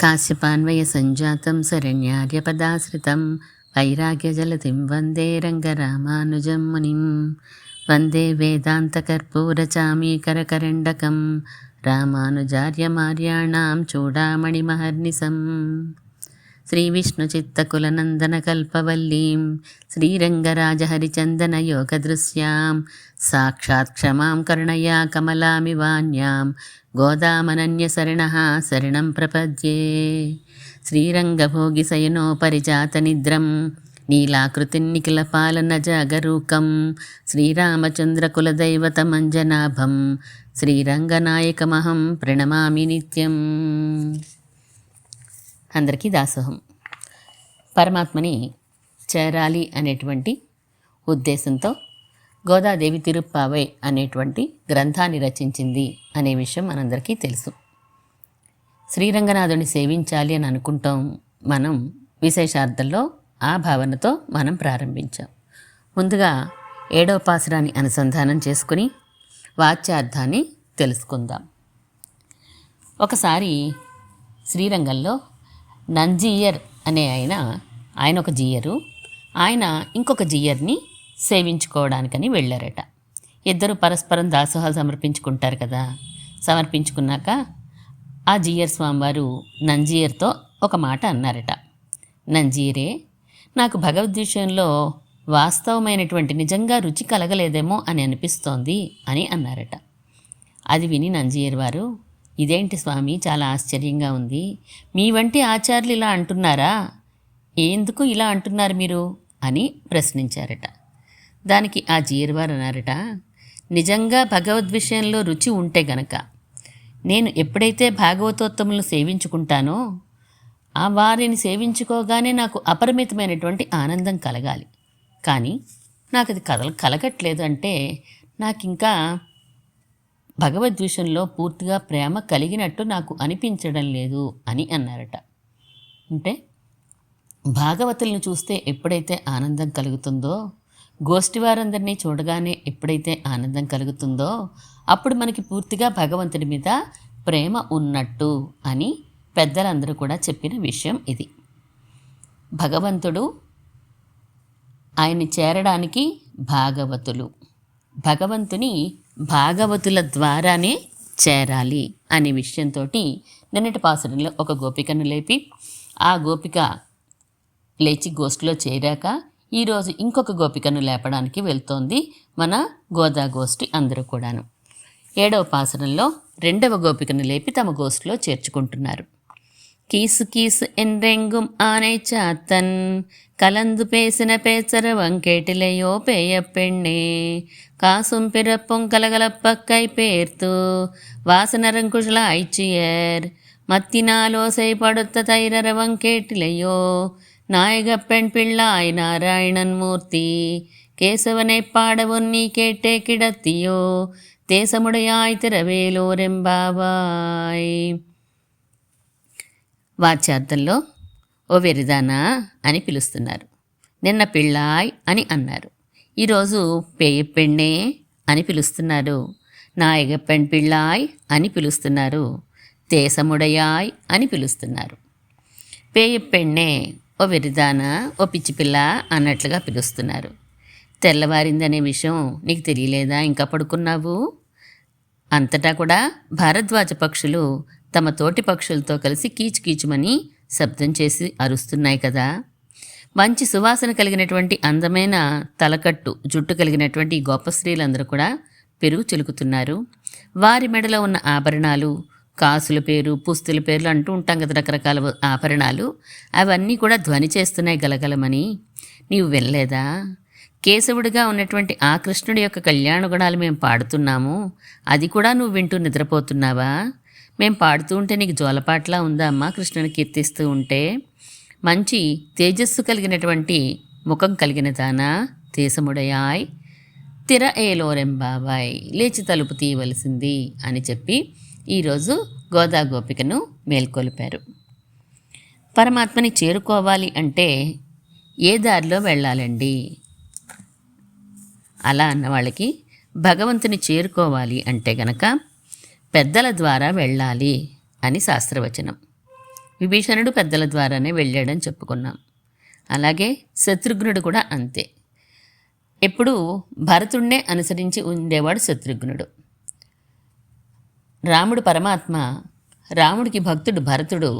కాశ్యపాన్వయసంజాతం శరణ్యార్యపదాశ్రితం వైరాగ్యజలతిం వందే రంగరామానుజం మునిం వందే వేదాంతకర్పూరచామీకరకరండకం రామానుజార్యమార్యాణాం చూడామణిమహర్నిశం శ్రీవిష్ణుచిత్తకులనందనకల్పవల్లీం శ్రీరంగరాజహరిచन्दనయోగదృశ్యాం సాక్షాత్ క్షమాం కరుణయా కమలామివాన్యాం గోదామనన్యశరణః శరణం ప్రపద్యే. శ్రీరంగభోగిశయనోపరిజాతనిద్రం నీలాకృతిన్నిఖిలపాలన జాగరూకం శ్రీరామచంద్రకులదైవతమంజనాభం శ్రీరంగనాయకమహం ప్రణమామి నిత్యం. అందరికీ దాసోహం. పరమాత్మని చేరాలి అనేటువంటి ఉద్దేశంతో గోదాదేవి తిరుప్పావై అనేటువంటి గ్రంథాన్ని రచించింది అనే విషయం మనందరికీ తెలుసు. శ్రీరంగనాథుని సేవించాలి అని అనుకుంటాం మనం. విశేషార్థంలో ఆ భావనతో మనం ప్రారంభించాం. ముందుగా 7వ పాసురాన్ని అనుసంధానం చేసుకుని వాచ్యార్థాన్ని తెలుసుకుందాం. ఒకసారి శ్రీరంగంలో నంజీయర్ అనే ఆయన ఒక జీయరు, ఆయన ఇంకొక జీయర్ని సేవించుకోవడానికని వెళ్ళారట. ఇద్దరు పరస్పరం దాసోహాలు సమర్పించుకుంటారు కదా. సమర్పించుకున్నాక ఆ జీయర్ స్వామివారు నంజీయర్తో ఒక మాట అన్నారట. నంజీయరే, నాకు భగవద్ విషయంలో వాస్తవమైనటువంటి నిజంగా రుచి కలగలేదేమో అని అనిపిస్తోంది అని అన్నారట. అది విని నంజీయర్ వారు, ఇదేంటి స్వామి, చాలా ఆశ్చర్యంగా ఉంది, మీ వంటి ఆచార్యులు ఇలా అంటున్నారా, ఎందుకు ఇలా అంటున్నారు మీరు అని ప్రశ్నించారట. దానికి ఆ జీయర్వారు అన్నారట, నిజంగా భగవద్ విషయంలో రుచి ఉంటే గనక నేను ఎప్పుడైతే భాగవతోత్తములను సేవించుకుంటానో ఆ వారిని సేవించుకోగానే నాకు అపరిమితమైనటువంటి ఆనందం కలగాలి. కానీ నాకు అది కలగట్లేదు అంటే నాకు ఇంకా భగవద్విషయంలో పూర్తిగా ప్రేమ కలిగినట్టు నాకు అనిపించడం లేదు అని అన్నారట. అంటే భాగవతులను చూస్తే ఎప్పుడైతే ఆనందం కలుగుతుందో, గోష్ఠి వారందరినీ చూడగానే ఎప్పుడైతే ఆనందం కలుగుతుందో అప్పుడు మనకి పూర్తిగా భగవంతుడి మీద ప్రేమ ఉన్నట్టు అని పెద్దలందరూ కూడా చెప్పిన విషయం ఇది. భగవంతుడు ఆయన్ని చేరడానికి భగవంతుని భాగవతుల ద్వారానే చేరాలి అనే విషయంతో నిన్నటి పాసురంలో ఒక గోపికను లేపి ఆ గోపిక లేచి గోష్ఠిలో చేరాక ఈరోజు ఇంకొక గోపికను లేపడానికి వెళ్తోంది మన గోదా గోష్ఠి అందరూ కూడాను. 7వ పాసురంలో 2వ గోపికను లేపి తమ గోష్ఠిలో చేర్చుకుంటున్నారు. కీసు కీసు ఎన్రెంగుం ఆనై చాతన్ கலந்து பேசின பேச்சர வங்கேட்டிலையோ பேய பெண்ணே காசும் பிறப்பும் கலகலப்பக்கை பேர்த்து வாசனரங்குஷல ஐச்சியர் மத்தினாலோசை படுத்த தைரர வங்கேட்டிலையோ நாயக பெண் பிள்ளாய் நாராயணன் மூர்த்தி கேசவனை பாடவும் நீ கேட்டே கிடத்தியோ தேசமுடையாய் తిరవేలోరెంబావాయ్. వాచ్యార్థంలో ఓ వెరిదానా అని పిలుస్తున్నారు. నిన్న పిళ్ళాయ్ అని అన్నారు. ఈరోజు పేయ పెണ്ണే అని పిలుస్తున్నారు. నాయక పెణ్ పిళ్ళాయ్ అని పిలుస్తున్నారు. దేశముడయాయ్ అని పిలుస్తున్నారు. పేయ పెണ്ണే, ఓ వెరిదానా, ఓ పిచ్చిపిల్ల అన్నట్లుగా పిలుస్తున్నారు. తెల్లవారిందనే విషయం నీకు తెలియలేదా, ఇంకా పడుకున్నావు? అంతటా కూడా భారద్వాజ పక్షులు తమ తోటి పక్షులతో కలిసి కీచుకీచుమని శబ్దం చేసి అరుస్తున్నాయి కదా. మంచి సువాసన కలిగినటువంటి అందమైన తలకట్టు జుట్టు కలిగినటువంటి గొప్ప స్త్రీలందరూ కూడా పెరుగు చిలుకుతున్నారు. వారి మెడలో ఉన్న ఆభరణాలు, కాసుల పేరు, పుస్తుల పేర్లు అంటూ ఉంటాం కదా, రకరకాల ఆభరణాలు, అవన్నీ కూడా ధ్వని చేస్తున్నాయి గలగలమని. నీవు వెళ్ళలేదా? కేశవుడిగా ఉన్నటువంటి ఆ కృష్ణుడి యొక్క కళ్యాణ గుణాలు మేము పాడుతున్నాము, అది కూడా నువ్వు వింటూ నిద్రపోతున్నావా? మేం పాడుతూ ఉంటే నీకు జోలపాట్లా ఉందా అమ్మా? కృష్ణుని కీర్తిస్తూ ఉంటే. మంచి తేజస్సు కలిగినటువంటి ముఖం కలిగిన దానా, దేశముడయాయ్ తిర ఏలోరెంబావాయ్, లేచి తలుపు తీయవలసింది అని చెప్పి ఈరోజు గోదా గోపికను మేల్కొల్పారు. పరమాత్మని చేరుకోవాలి అంటే ఏ దారిలో వెళ్ళాలండి? అలా అన్న వాళ్ళకి భగవంతుని చేరుకోవాలి అంటే గనక పెద్దల ద్వారా వెళ్ళాలి అని శాస్త్రవచనం. విభీషణుడు పెద్దల ద్వారానే వెళ్ళాడని చెప్పుకున్నాం. అలాగే శత్రుఘ్నుడు కూడా అంతే. ఎప్పుడూ భరతుడినే అనుసరించి ఉండేవాడు శత్రుఘ్నుడు. రాముడు పరమాత్మ, రాముడికి భక్తుడు భరతుడు,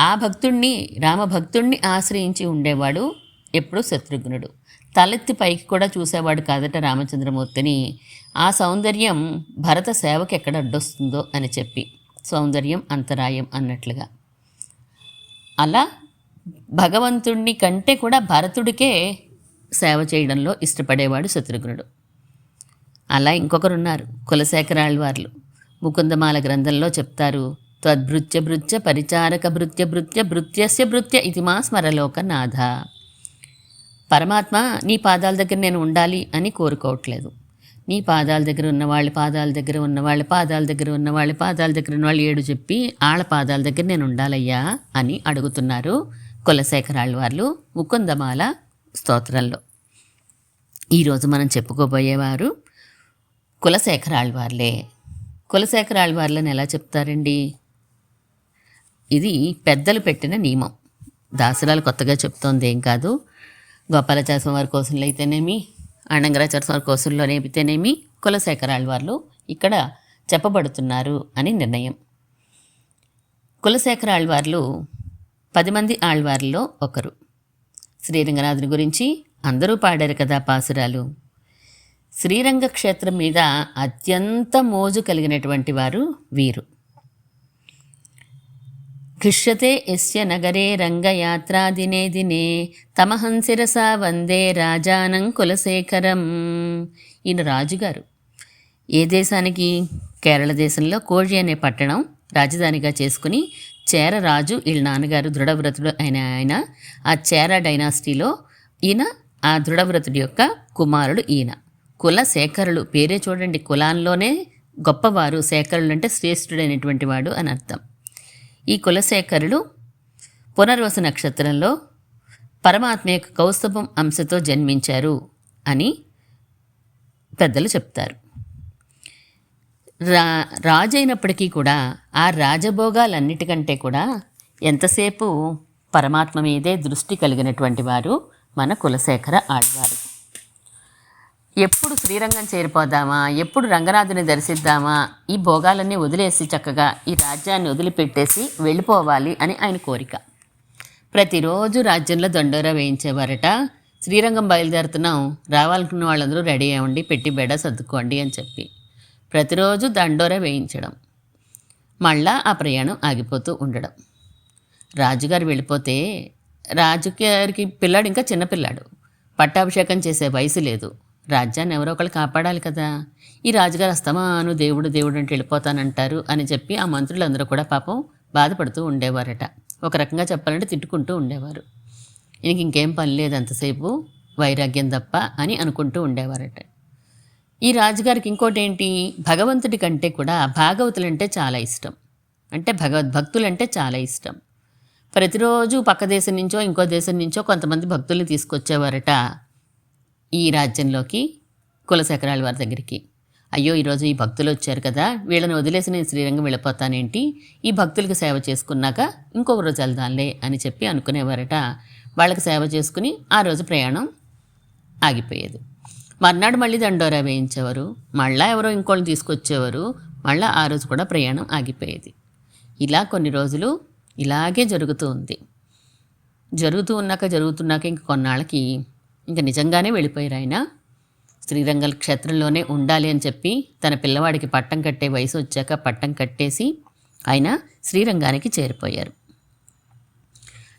ఆ భక్తుణ్ణి రామభక్తుణ్ణి ఆశ్రయించి ఉండేవాడు ఎప్పుడు శత్రుఘ్నుడు. తలెత్తి పైకి కూడా చూసేవాడు కాదట రామచంద్రమూర్తిని. ఆ సౌందర్యం భరత సేవకి ఎక్కడ అడ్డొస్తుందో అని చెప్పి, సౌందర్యం అంతరాయం అన్నట్లుగా. అలా భగవంతుణ్ణి కంటే కూడా భరతుడికే సేవ చేయడంలో ఇష్టపడేవాడు శత్రుఘ్నుడు. అలా ఇంకొకరున్నారు, కులశేఖరాళ్వార్లు. ముకుందమాల గ్రంథంలో చెప్తారు, త్వద్భృత్య భృత్య పరిచారక భృత్య భృత్య భృత్యస్య భృత్య ఇతి మా స్మరలోకనాథ. పరమాత్మ నీ పాదాల దగ్గర నేను ఉండాలి అని కోరుకోవట్లేదు. నీ పాదాల దగ్గర ఉన్నవాళ్ళ పాదాల దగ్గర ఉన్నవాళ్ళ పాదాల దగ్గర ఉన్నవాళ్ళ పాదాల దగ్గర ఉన్నవాళ్ళు 7 చెప్పి ఆళ్ళ పాదాల దగ్గర నేను ఉండాలయ్యా అని అడుగుతున్నారు కులశేఖరాళ్వార్లు ముకుందమాల స్తోత్రంలో. ఈరోజు మనం చెప్పుకోబోయేవారు కులశేఖరాళ్వార్లే. కులశేఖరాళ్వార్లను ఎలా చెప్తారండి? ఇది పెద్దలు పెట్టిన నియమం. దాసరాలు కొత్తగా చెప్తోంది ఏం కాదు. గోపాలాచార్య వారి కోసంలో అయితేనేమి, అణంగరాచార్య వారి కోసంలోనే అయితేనేమి కులశేఖరాళ్వార్లు ఇక్కడ చెప్పబడుతున్నారు అని నిర్ణయం. కులశేఖరాళ్వార్లు 10 మంది ఆళ్వార్లలో ఒకరు. శ్రీరంగనాథుని గురించి అందరూ పాడారు కదా పాసురాలు. శ్రీరంగ క్షేత్రం మీద అత్యంత మోజు కలిగినటువంటి వారు వీరు. ఘృష్యతే యస్య నగరే రంగయాత్రా దినే దినే తమహంసిరసా వందే రాజానం కులశేఖరం. ఈయన రాజుగారు. ఏ దేశానికి? కేరళ దేశంలో కోజి అనే పట్టణం రాజధానిగా చేసుకుని చేర రాజు వీళ్ళ నాన్నగారు దృఢవ్రతుడు ఆయన ఆ చేర డైనాసిటీలో ఈయన ఆ దృఢవ్రతుడి యొక్క కుమారుడు ఈయన. కులశేఖరులు పేరే చూడండి, కులాల్లోనే గొప్పవారు. శేఖరులు అంటే శ్రేష్ఠుడైనటువంటి వాడు అని అర్థం. ఈ కులశేఖరులు పునర్వసు నక్షత్రంలో పరమాత్మ యొక్క కౌస్తుభం అంశతో జన్మించారు అని పెద్దలు చెప్తారు. రాజు అయినప్పటికీ కూడా ఆ రాజభోగాలన్నిటికంటే కూడా ఎంతసేపు పరమాత్మ మీదే దృష్టి కలిగినటువంటి వారు మన కులశేఖర ఆళ్వారు. ఎప్పుడు శ్రీరంగం చేరిపోదామా, ఎప్పుడు రంగనాథుని దర్శిద్దామా, ఈ భోగాలన్నీ వదిలేసి చక్కగా ఈ రాజ్యాన్ని వదిలిపెట్టేసి వెళ్ళిపోవాలి అని ఆయన కోరిక. ప్రతిరోజు రాజ్యంలో దండోరా వేయించేవారట. శ్రీరంగం బయలుదేరుతున్నాం, రావాలనుకున్న వాళ్ళందరూ రెడీ అవ్వండి, పెట్టి బెడ సర్దుకోండి అని చెప్పి ప్రతిరోజు దండోరా వేయించడం. మళ్ళా ఆ ప్రయాణం ఆగిపోతూ ఉండడం. రాజుగారు వెళ్ళిపోతే రాజుగారికి పిల్లాడు ఇంకా చిన్నపిల్లాడు, పట్టాభిషేకం చేసే వయసు లేదు. రాజ్యాన్ని ఎవరో ఒకళ్ళు కాపాడాలి కదా. ఈ రాజుగారు అస్తమాను దేవుడు దేవుడు అంటే వెళ్ళిపోతానంటారు అని చెప్పి ఆ మంత్రులందరూ కూడా పాపం బాధపడుతూ ఉండేవారట. ఒక రకంగా చెప్పాలంటే తిట్టుకుంటూ ఉండేవారు. ఈయనకి ఇంకేం పని లేదు అంతసేపు, వైరాగ్యం తప్ప అని అనుకుంటూ ఉండేవారట. ఈ రాజుగారికి ఇంకోటి ఏంటి, భగవంతుడి కంటే కూడా భాగవతులంటే చాలా ఇష్టం. అంటే భగవద్భక్తులంటే చాలా ఇష్టం. ప్రతిరోజు పక్క దేశం నుంచో ఇంకో దేశం నుంచో కొంతమంది భక్తుల్ని తీసుకొచ్చేవారట ఈ రాజ్యంలోకి, కులశేఖరాల వారి దగ్గరికి. అయ్యో ఈరోజు ఈ భక్తులు వచ్చారు కదా, వీళ్ళని వదిలేసి నేను శ్రీరంగం వెళ్ళిపోతానేంటి, ఈ భక్తులకు సేవ చేసుకున్నాక ఇంకొక రోజు వెళ్దాంలే అని చెప్పి అనుకునేవారట. వాళ్ళకి సేవ చేసుకుని ఆ రోజు ప్రయాణం ఆగిపోయేది. మర్నాడు మళ్ళీ దండోరా వేయించేవారు, మళ్ళీ ఎవరో ఇంకోళ్ళని తీసుకొచ్చేవారు, మళ్ళీ ఆ రోజు కూడా ప్రయాణం ఆగిపోయేది. ఇలా కొన్ని రోజులు ఇలాగే జరుగుతూ ఉంది. జరుగుతున్నాక ఇంక కొన్నాళ్ళకి ఇంక నిజంగానే వెళ్ళిపోయారు. ఆయన శ్రీరంగ క్షేత్రంలోనే ఉండాలి అని చెప్పి తన పిల్లవాడికి పట్టం కట్టే వయసు వచ్చాక పట్టం కట్టేసి ఆయన శ్రీరంగానికి చేరిపోయారు.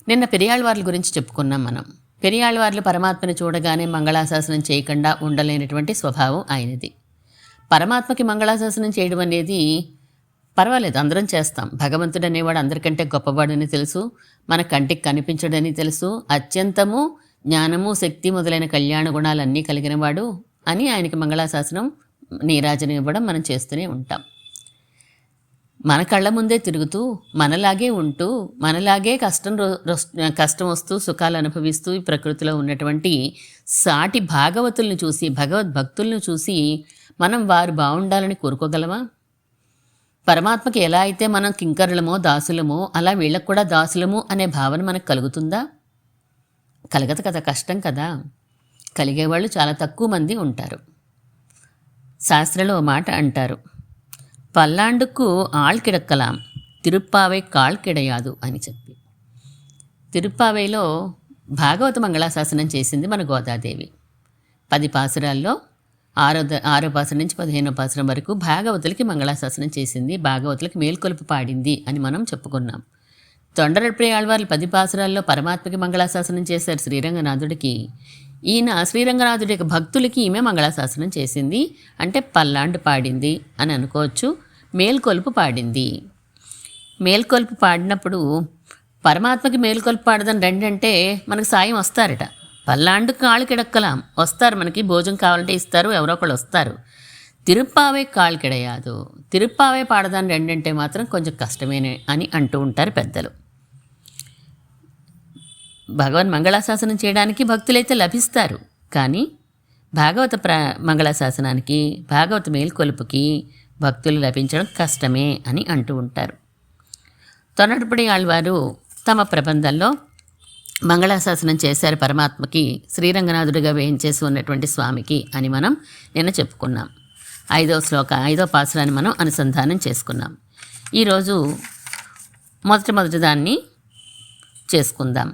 నిన్న పెరియాళ్వార్ల గురించి చెప్పుకున్నాం మనం. పెరియాళ్వార్లు పరమాత్మని చూడగానే మంగళాశాసనం చేయకుండా ఉండలేనటువంటి స్వభావం ఆయనది. పరమాత్మకి మంగళాశాసనం చేయడం అనేది పర్వాలేదు, అందరం చేస్తాం. భగవంతుడు అనేవాడు అందరికంటే గొప్పవాడని తెలుసు, మన కంటికి కనిపించడని తెలుసు, అత్యంతము జ్ఞానము శక్తి మొదలైన కళ్యాణ గుణాలన్నీ కలిగినవాడు అని ఆయనకి మంగళాశాసనం నీరాజనం ఇవ్వడం మనం చేస్తూనే ఉంటాం. మన కళ్ళ ముందే తిరుగుతూ, మనలాగే ఉంటూ, మనలాగే కష్టం వస్తూ సుఖాలు అనుభవిస్తూ ఈ ప్రకృతిలో ఉన్నటువంటి సాటి భాగవతుల్ని చూసి, భగవద్భక్తులను చూసి మనం వారు బాగుండాలని కోరుకోగలమా? పరమాత్మకి ఎలా అయితే మనం కింకరులమో దాసులమో అలా వీళ్ళకు కూడా దాసులము అనే భావన మనకు కలుగుతుందా? కలగదు కదా, కష్టం కదా. కలిగేవాళ్ళు చాలా తక్కువ మంది ఉంటారు. శాస్త్రంలో మాట అంటారు, పల్లాండుకు ఆళ్ కిడక్కలాం తిరుప్పావై కాళ్ కిడయాదు అని చెప్పి. తిరుప్పావైలో భాగవత మంగళాశాసనం చేసింది మన గోదాదేవి. 10 పాసురాల్లో 6వ పాసురం నుంచి 15వ పాసురం వరకు భాగవతులకి మంగళాశాసనం చేసింది, భాగవతులకి మేల్కొలుపు పాడింది అని మనం చెప్పుకున్నాం. తొండరపడి ఆళ్వార్లు 10 పాసురాల్లో పరమాత్మకి మంగళాశాసనం చేశారు శ్రీరంగనాథుడికి. ఈయన శ్రీరంగనాథుడి యొక్క భక్తులకి ఈమె మంగళాశాసనం చేసింది, అంటే పల్లాండు పాడింది అని అనుకోవచ్చు. మేల్కొలుపు పాడింది. మేల్కొలుపు పాడినప్పుడు పరమాత్మకి మేల్కొలుపు పాడదని రెండంటే మనకు సాయం వస్తారట. పల్లాండు కాళ్ళు కిడక్కలాం వస్తారు, మనకి భోజనం కావాలంటే ఇస్తారు, ఎవరో ఒకళ్ళు వస్తారు. తిరుప్పావే కాళ్ళు కిడయాదు, తిరుప్పావే పాడదాని రెండంటే మాత్రం కొంచెం కష్టమేనే అని అంటూ ఉంటారు పెద్దలు. భగవన్ మంగళాశాసనం చేయడానికి భక్తులైతే లభిస్తారు, కానీ భాగవత మంగళాశాసనానికి, భాగవత మేల్కొలుపుకి భక్తులు లభించడం కష్టమే అని అంటూ ఉంటారు. తొన్నటపడి ఆళ్వారు తమ ప్రబంధంలో మంగళాశాసనం చేశారు పరమాత్మకి, శ్రీరంగనాథుడిగా వేయించేసి ఉన్నటువంటి స్వామికి అని మనం నిన్న చెప్పుకున్నాం. 5వ పాసురాన్ని మనం అనుసంధానం చేసుకున్నాం. ఈరోజు మొదటి దాన్ని చేసుకుందాం.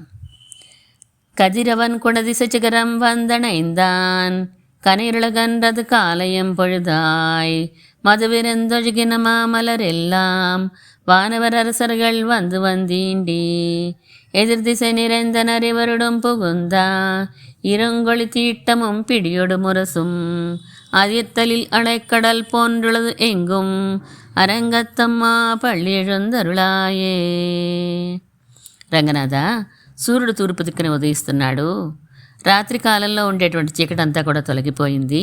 కదిరవన్ కొడది సచిగరం వందనైందాన్ கனிருளகன்றது காலையம் பொழுதாய் மதுவிருந்தொழுகின மாமலரெல்லாம் வானவர் அரசர்கள் வந்து வந்தீண்டி எதிர் திசை நிறைந்தனர் இவருடும் புகுந்தா இருங்கொழி தீட்டமும் பிடியொடு முரசும் அதிர்த்தலில் அலைக்கடல் போன்றுளது எங்கும் அரங்கத்தம்மா పళ్ళి எழுந்தருளாయే. రంగనాథ, సూర్యుడు తూర్పు దిక్కున ఉదయిస్తున్నాడు. రాత్రి కాలంలో ఉండేటువంటి చీకటి అంతా కూడా తొలగిపోయింది.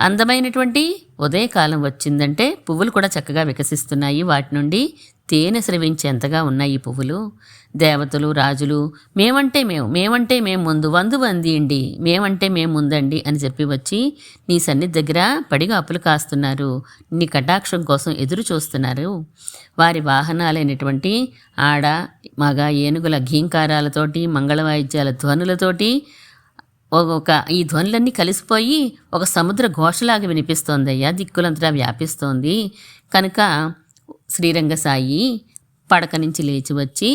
అందమైనటువంటి ఉదయకాలం వచ్చిందంటే పువ్వులు కూడా చక్కగా వికసిస్తున్నాయి. వాటి నుండి తేనె స్రవించేంతగా ఉన్నాయి ఈ పువ్వులు. దేవతలు, రాజులు మేమంటే మేము ముందు వందు వందిండి, మేమంటే మేము ముందండి అని చెప్పి వచ్చి నీ సన్నిధి దగ్గర పడిగాపులు కాస్తున్నారు. నీ కటాక్షం కోసం ఎదురు చూస్తున్నారు. వారి వాహనాలైనటువంటి ఆడ మగ ఏనుగుల ఘీంకారాలతోటి, మంగళవాయిద్యాల ధ్వనులతోటి ఈ ధ్వనులన్నీ కలిసిపోయి ఒక సముద్ర ఘోషలాగా వినిపిస్తోందయ్యా, దిక్కులంతటా వ్యాపిస్తోంది. కనుక శ్రీరంగ సాయి పడక నుంచి లేచి వచ్చి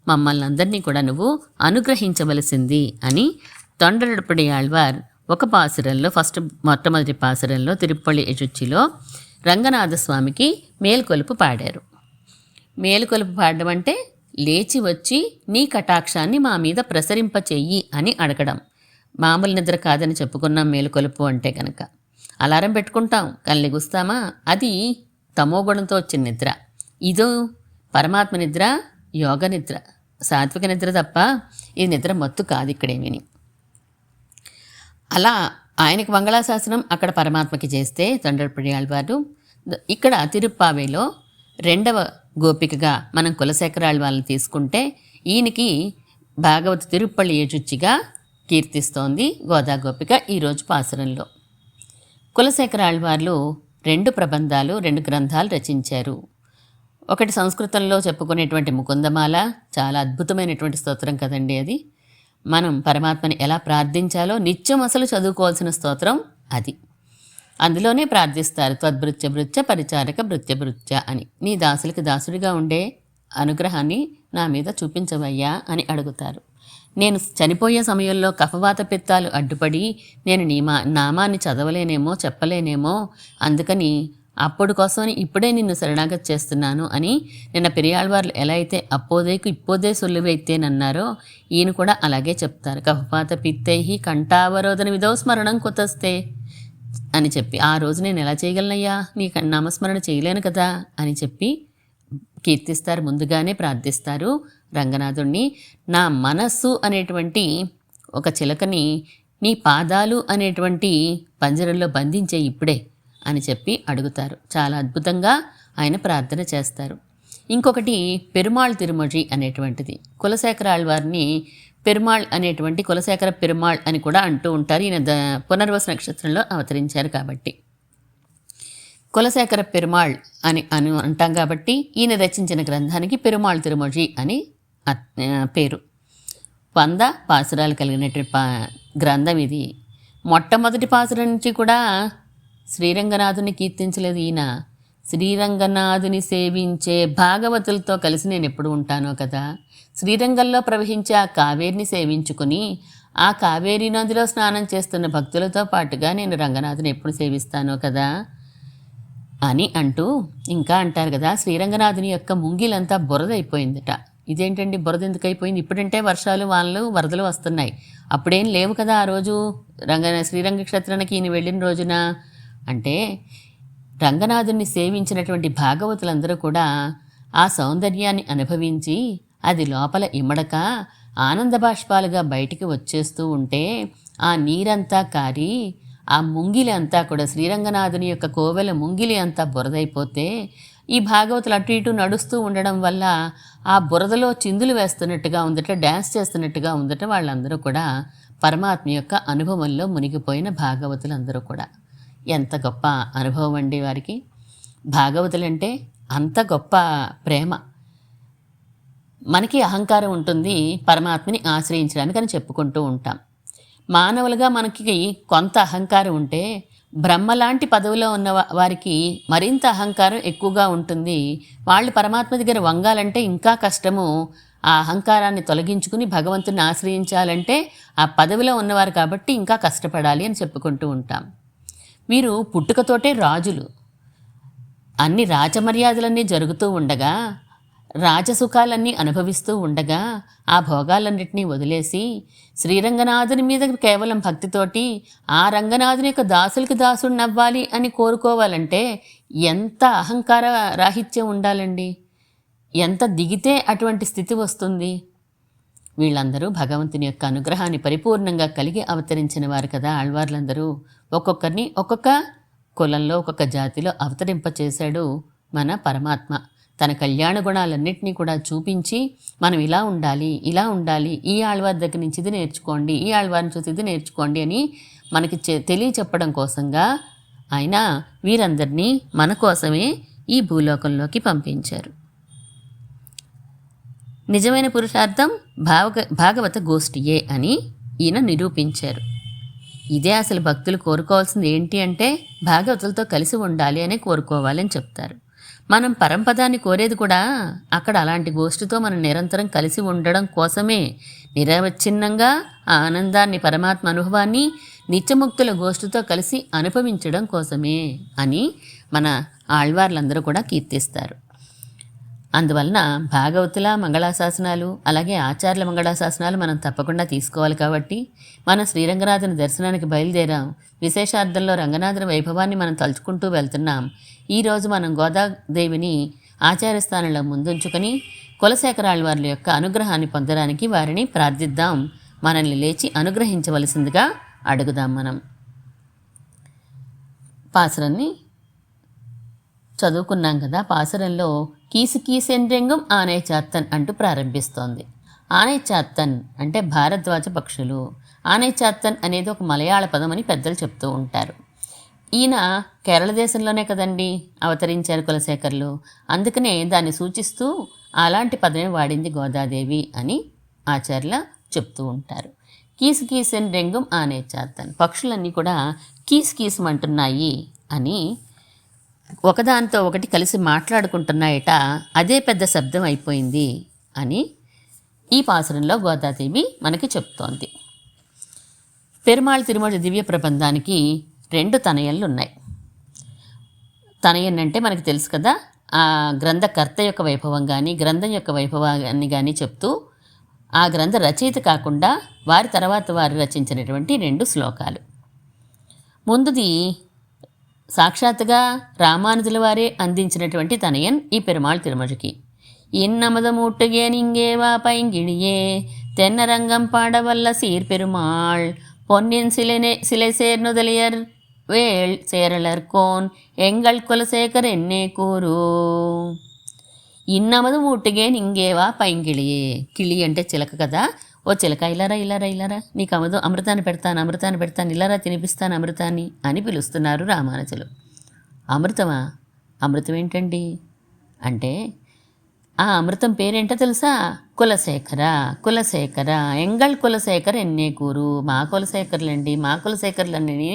మమ్మల్ని అందరినీ కూడా నువ్వు అనుగ్రహించవలసింది అని తొండరపడి ఆళ్వార్ ఒక పాసురంలో, మొట్టమొదటి పాసురంలో తిరుప్పల్లి ఎచుచ్చిలో రంగనాథస్వామికి మేల్కొలుపు పాడారు. మేల్కొలుపు పాడడం అంటే లేచి వచ్చి నీ కటాక్షాన్ని మా మీద ప్రసరింపచెయ్యి అని అడగడం. మామూలు నిద్ర కాదని చెప్పుకున్నాం మేలుకొలుపు అంటే కనుక. అలారం పెట్టుకుంటాం, కళ్ళెగుస్తామా, అది తమోగుణంతో వచ్చిన నిద్ర. ఇదో పరమాత్మ నిద్ర, యోగ నిద్ర, సాత్విక నిద్ర తప్ప ఇది నిద్ర మత్తు కాదు ఇక్కడేమీని. అలా ఆయనకి మంగళాశాసనం అక్కడ పరమాత్మకి చేస్తే తొండరపడి ఆళ్వారు ఇక్కడ తిరుప్పావేలో 2వ గోపికగా మనం కులశేఖర ఆళ్వార్లను తీసుకుంటే ఈయనకి భాగవత తిరుప్పల్లి ఏచుచ్చిగా కీర్తిస్తోంది గోదా గోపిక ఈరోజు పాసురంలో. కులశేఖర ఆళ్వార్లు 2 ప్రబంధాలు, 2 గ్రంథాలు రచించారు. ఒకటి సంస్కృతంలో చెప్పుకునేటువంటి ముకుందమాల, చాలా అద్భుతమైనటువంటి స్తోత్రం కదండి అది. మనం పరమాత్మని ఎలా ప్రార్థించాలో నిత్యం అసలు చదువుకోవాల్సిన స్తోత్రం అది. అందులోనే ప్రార్థిస్తారు, త్వద్భృత్య భృత్య పరిచారక భృత్య భృత్య అని. నీ దాసులకి దాసుడిగా ఉండే అనుగ్రహాన్ని నా మీద చూపించవయ్యా అని అడుగుతారు. నేను చనిపోయే సమయంలో కఫవాత పిత్తాలు అడ్డుపడి నేను నీ నామాన్ని చదవలేనేమో, చెప్పలేనేమో, అందుకని అప్పుడు కోసమని ఇప్పుడే నిన్ను శరణాగతి చేస్తున్నాను అని నిన్న పెరియాళ్వార్లు ఎలా అయితే అప్పోదేకు ఇప్పోదే సొల్లువైతేనన్నారో ఈయన కూడా అలాగే చెప్తారు. కఫపాత పిత్తైహి కంఠావరోధన విధో స్మరణం కుతస్తే అని చెప్పి, ఆ రోజు నేను ఎలా చేయగలనయ్యా, నీ నామస్మరణ చేయలేను కదా అని చెప్పి కీర్తిస్తారు. ముందుగానే ప్రార్థిస్తారు రంగనాథుణ్ణి. నా మనస్సు అనేటువంటి ఒక చిలకని నీ పాదాలు అనేటువంటి పంజరంలో బంధించే ఇప్పుడే అని చెప్పి అడుగుతారు. చాలా అద్భుతంగా ఆయన ప్రార్థన చేస్తారు. ఇంకొకటి పెరుమాళ్ తిరుమొഴി అనేటువంటిది. కులశేఖర ఆళ్వార్ని పెరుమాళ్ అనేటువంటి కులశేఖర పెరుమాళ్ అని కూడా అంటూ ఉంటారు. ఈయన పునర్వసు నక్షత్రంలో అవతరించారు కాబట్టి. కులశేఖర పెరుమాళ్ అని అంటాం కాబట్టి ఈయన రచించిన గ్రంథానికి పెరుమాళ్ తిరుమొഴി అని పేరు. 100 పాసురాలు కలిగినటువంటి గ్రంథం ఇది. మొట్టమొదటి పాసురం నుంచి కూడా శ్రీరంగనాథుని కీర్తించలేదు ఈయన. శ్రీరంగనాథుని సేవించే భాగవతులతో కలిసి నేను ఎప్పుడు ఉంటానో కదా, శ్రీరంగంలో ప్రవహించే ఆ కావేరిని సేవించుకుని ఆ కావేరీ నదిలో స్నానం చేస్తున్న భక్తులతో పాటుగా నేను రంగనాథుని ఎప్పుడు సేవిస్తానో కదా అని అంటూ ఇంకా అంటారు కదా, శ్రీరంగనాథుని యొక్క ముంగిలంతా బురద అయిపోయిందట. ఇదేంటండి బురద ఎందుకు అయిపోయింది? ఇప్పుడంటే వర్షాలు వానలు వరదలు వస్తున్నాయి, అప్పుడేం లేవు కదా ఆ రోజు శ్రీరంగ క్షేత్రానికి ఈయన వెళ్ళిన రోజున. అంటే రంగనాథుని సేవించినటువంటి భాగవతులందరూ కూడా ఆ సౌందర్యాన్ని అనుభవించి అది లోపల ఇమ్మడక ఆనంద బాష్పాలుగా బయటికి వచ్చేస్తూ ఉంటే ఆ నీరంతా కారి ఆ ముంగిలి అంతా కూడా శ్రీరంగనాథుని యొక్క కోవెల ముంగిలి అంతా బురదైపోతే ఈ భాగవతులు అటు ఇటు నడుస్తూ ఉండడం వల్ల ఆ బురదలో చిందులు వేస్తున్నట్టుగా ఉందట, డ్యాన్స్ చేస్తున్నట్టుగా ఉందట. వాళ్ళందరూ కూడా పరమాత్మ యొక్క అనుభవంలో మునిగిపోయిన భాగవతులందరూ కూడా. ఎంత గొప్ప అనుభవం అండి వారికి. భాగవతులంటే అంత గొప్ప ప్రేమ. మనకి అహంకారం ఉంటుంది పరమాత్మని ఆశ్రయించడానికి అని చెప్పుకుంటూ ఉంటాం. మానవులుగా మనకి కొంత అహంకారం ఉంటే బ్రహ్మలాంటి పదవిలో ఉన్న వారికి మరింత అహంకారం ఎక్కువగా ఉంటుంది. వాళ్ళు పరమాత్మ దగ్గర వంగాలంటే ఇంకా కష్టము. ఆ అహంకారాన్ని తొలగించుకుని భగవంతుని ఆశ్రయించాలంటే ఆ పదవిలో ఉన్నవారు కాబట్టి ఇంకా కష్టపడాలి అని చెప్పుకుంటూ ఉంటాం. వీరు పుట్టుకతోటే రాజులు. అన్ని రాజమర్యాదలన్నీ జరుగుతూ ఉండగా, రాజసుఖాలన్నీ అనుభవిస్తూ ఉండగా ఆ భోగాలన్నింటినీ వదిలేసి శ్రీరంగనాథుని మీద కేవలం భక్తితోటి ఆ రంగనాథుని యొక్క దాసులకి దాసుడిని అవ్వాలి అని కోరుకోవాలంటే ఎంత అహంకార రాహిత్యం ఉండాలండి, ఎంత దిగితే అటువంటి స్థితి వస్తుంది. వీళ్ళందరూ భగవంతుని యొక్క అనుగ్రహాన్ని పరిపూర్ణంగా కలిగి అవతరించిన వారు కదా ఆళ్వార్లందరూ. ఒక్కొక్కరిని ఒక్కొక్క కులంలో ఒక్కొక్క జాతిలో అవతరింపచేశాడు మన పరమాత్మ. తన కళ్యాణ గుణాలన్నింటినీ కూడా చూపించి మనం ఇలా ఉండాలి, ఇలా ఉండాలి, ఈ ఆళ్వారి దగ్గర నుంచి ఇది నేర్చుకోండి, ఈ ఆళ్వారిని చూసి ఇది నేర్చుకోండి అని మనకి తెలియచెప్పడం కోసంగా ఆయన వీరందరినీ మన కోసమే ఈ భూలోకంలోకి పంపించారు. నిజమైన పురుషార్థం భాగవత గోష్ఠియే అని ఈయన నిరూపించారు. ఇదే అసలు భక్తులు కోరుకోవాల్సింది ఏంటి అంటే భాగవతులతో కలిసి ఉండాలి అని కోరుకోవాలని చెప్తారు. మనం పరంపదాన్ని కోరేది కూడా అక్కడ అలాంటి గోష్ఠితో మనం నిరంతరం కలిసి ఉండడం కోసమే. నిరవచ్ఛిన్నంగా ఆ ఆనందాన్ని, పరమాత్మ అనుభవాన్ని నిత్యముక్తుల గోష్ఠితో కలిసి అనుభవించడం కోసమే అని మన ఆళ్వార్లందరూ కూడా కీర్తిస్తారు. అందువలన భాగవతుల మంగళాశాసనాలు అలాగే ఆచార్యుల మంగళాశాసనాలు మనం తప్పకుండా తీసుకోవాలి. కాబట్టి మనం శ్రీరంగనాథుని దర్శనానికి బయలుదేరాం. విశేషార్థంలో రంగనాథుని వైభవాన్ని మనం తలుచుకుంటూ వెళ్తున్నాం. ఈరోజు మనం గోదాదేవిని ఆచార్యస్థానంలో ముందుంచుకొని కులశేఖరాళ్వార్ల యొక్క అనుగ్రహాన్ని పొందడానికి వారిని ప్రార్థిద్దాం. మనల్ని లేచి అనుగ్రహించవలసిందిగా అడుగుదాం. మనం పాసురాన్ని చదువుకున్నాం కదా. పాసురంలో కీసు కీసెండ్రెంగం ఆనే చాత్తన్ అంటూ ప్రారంభిస్తోంది. ఆనే చాత్తన్ అంటే భారద్వాజ పక్షులు. ఆనే చాత్తన్ అనేది ఒక మలయాళ పదం అని పెద్దలు చెప్తూ ఉంటారు. ఈయన కేరళ దేశంలోనే కదండి అవతరించారు కులశేఖర్లు. అందుకనే దాన్ని సూచిస్తూ అలాంటి పదమే వాడింది గోదాదేవి అని ఆచార్యుల చెప్తూ ఉంటారు. కీసు కీసెండ్రెంగం ఆనే చాత్తన్, పక్షులన్నీ కూడా కీసుమంటున్నాయి అని ఒకదాంతో ఒకటి కలిసి మాట్లాడుకుంటున్నాయట. అదే పెద్ద శబ్దం అయిపోయింది అని ఈ పాసురంలో గోదాదేవి మనకి చెప్తోంది. పెరుమాళ్ తిరుమల దివ్య ప్రబంధానికి 2 తనయన్లు ఉన్నాయి. తనయన్ అంటే మనకి తెలుసు కదా, ఆ గ్రంథకర్త యొక్క వైభవం కానీ గ్రంథం యొక్క వైభవాన్ని కానీ చెప్తూ ఆ గ్రంథ రచయిత కాకుండా వారి తర్వాత వారు రచించినటువంటి 2 శ్లోకాలు. ముందుది సాక్షాత్తుగా రామానుజుల వారే అందించినటువంటి తనయన్ ఈ పెరుమాళ్ తిరుమలకి. ఇన్నమదమూట్టుగే నింగేవా పైంగిడియే తెన్నరంగం పాడవల్ల సీర్ పెరుమాళ్ பொன்னின் சிலை சேர்நுதலியர் வேள் சேரலர்கோன் எங்கள் குலசேகர் என்னே கூరు. ఇన్నమదు మూటిగే నింగేవా పైంగిళియే. కిళి అంటే చిలక కదా. ఓ చిలక ఇలారా ఇలారా ఇలారా, నీకు అమృతాన్ని పెడతాను ఇలారా తినిపిస్తాను అమృతాన్ని అని పిలుస్తున్నారు రామానుజులు. అమృతమా? అమృతం ఏంటండి అంటే, ఆ అమృతం పేరేంటో తెలుసా? కులశేఖర. కులశేఖర ఎంగళ్ కులశేఖర్ ఎన్నేకూరు. మా కులశేఖర్లండి, మా కులశేఖర్లని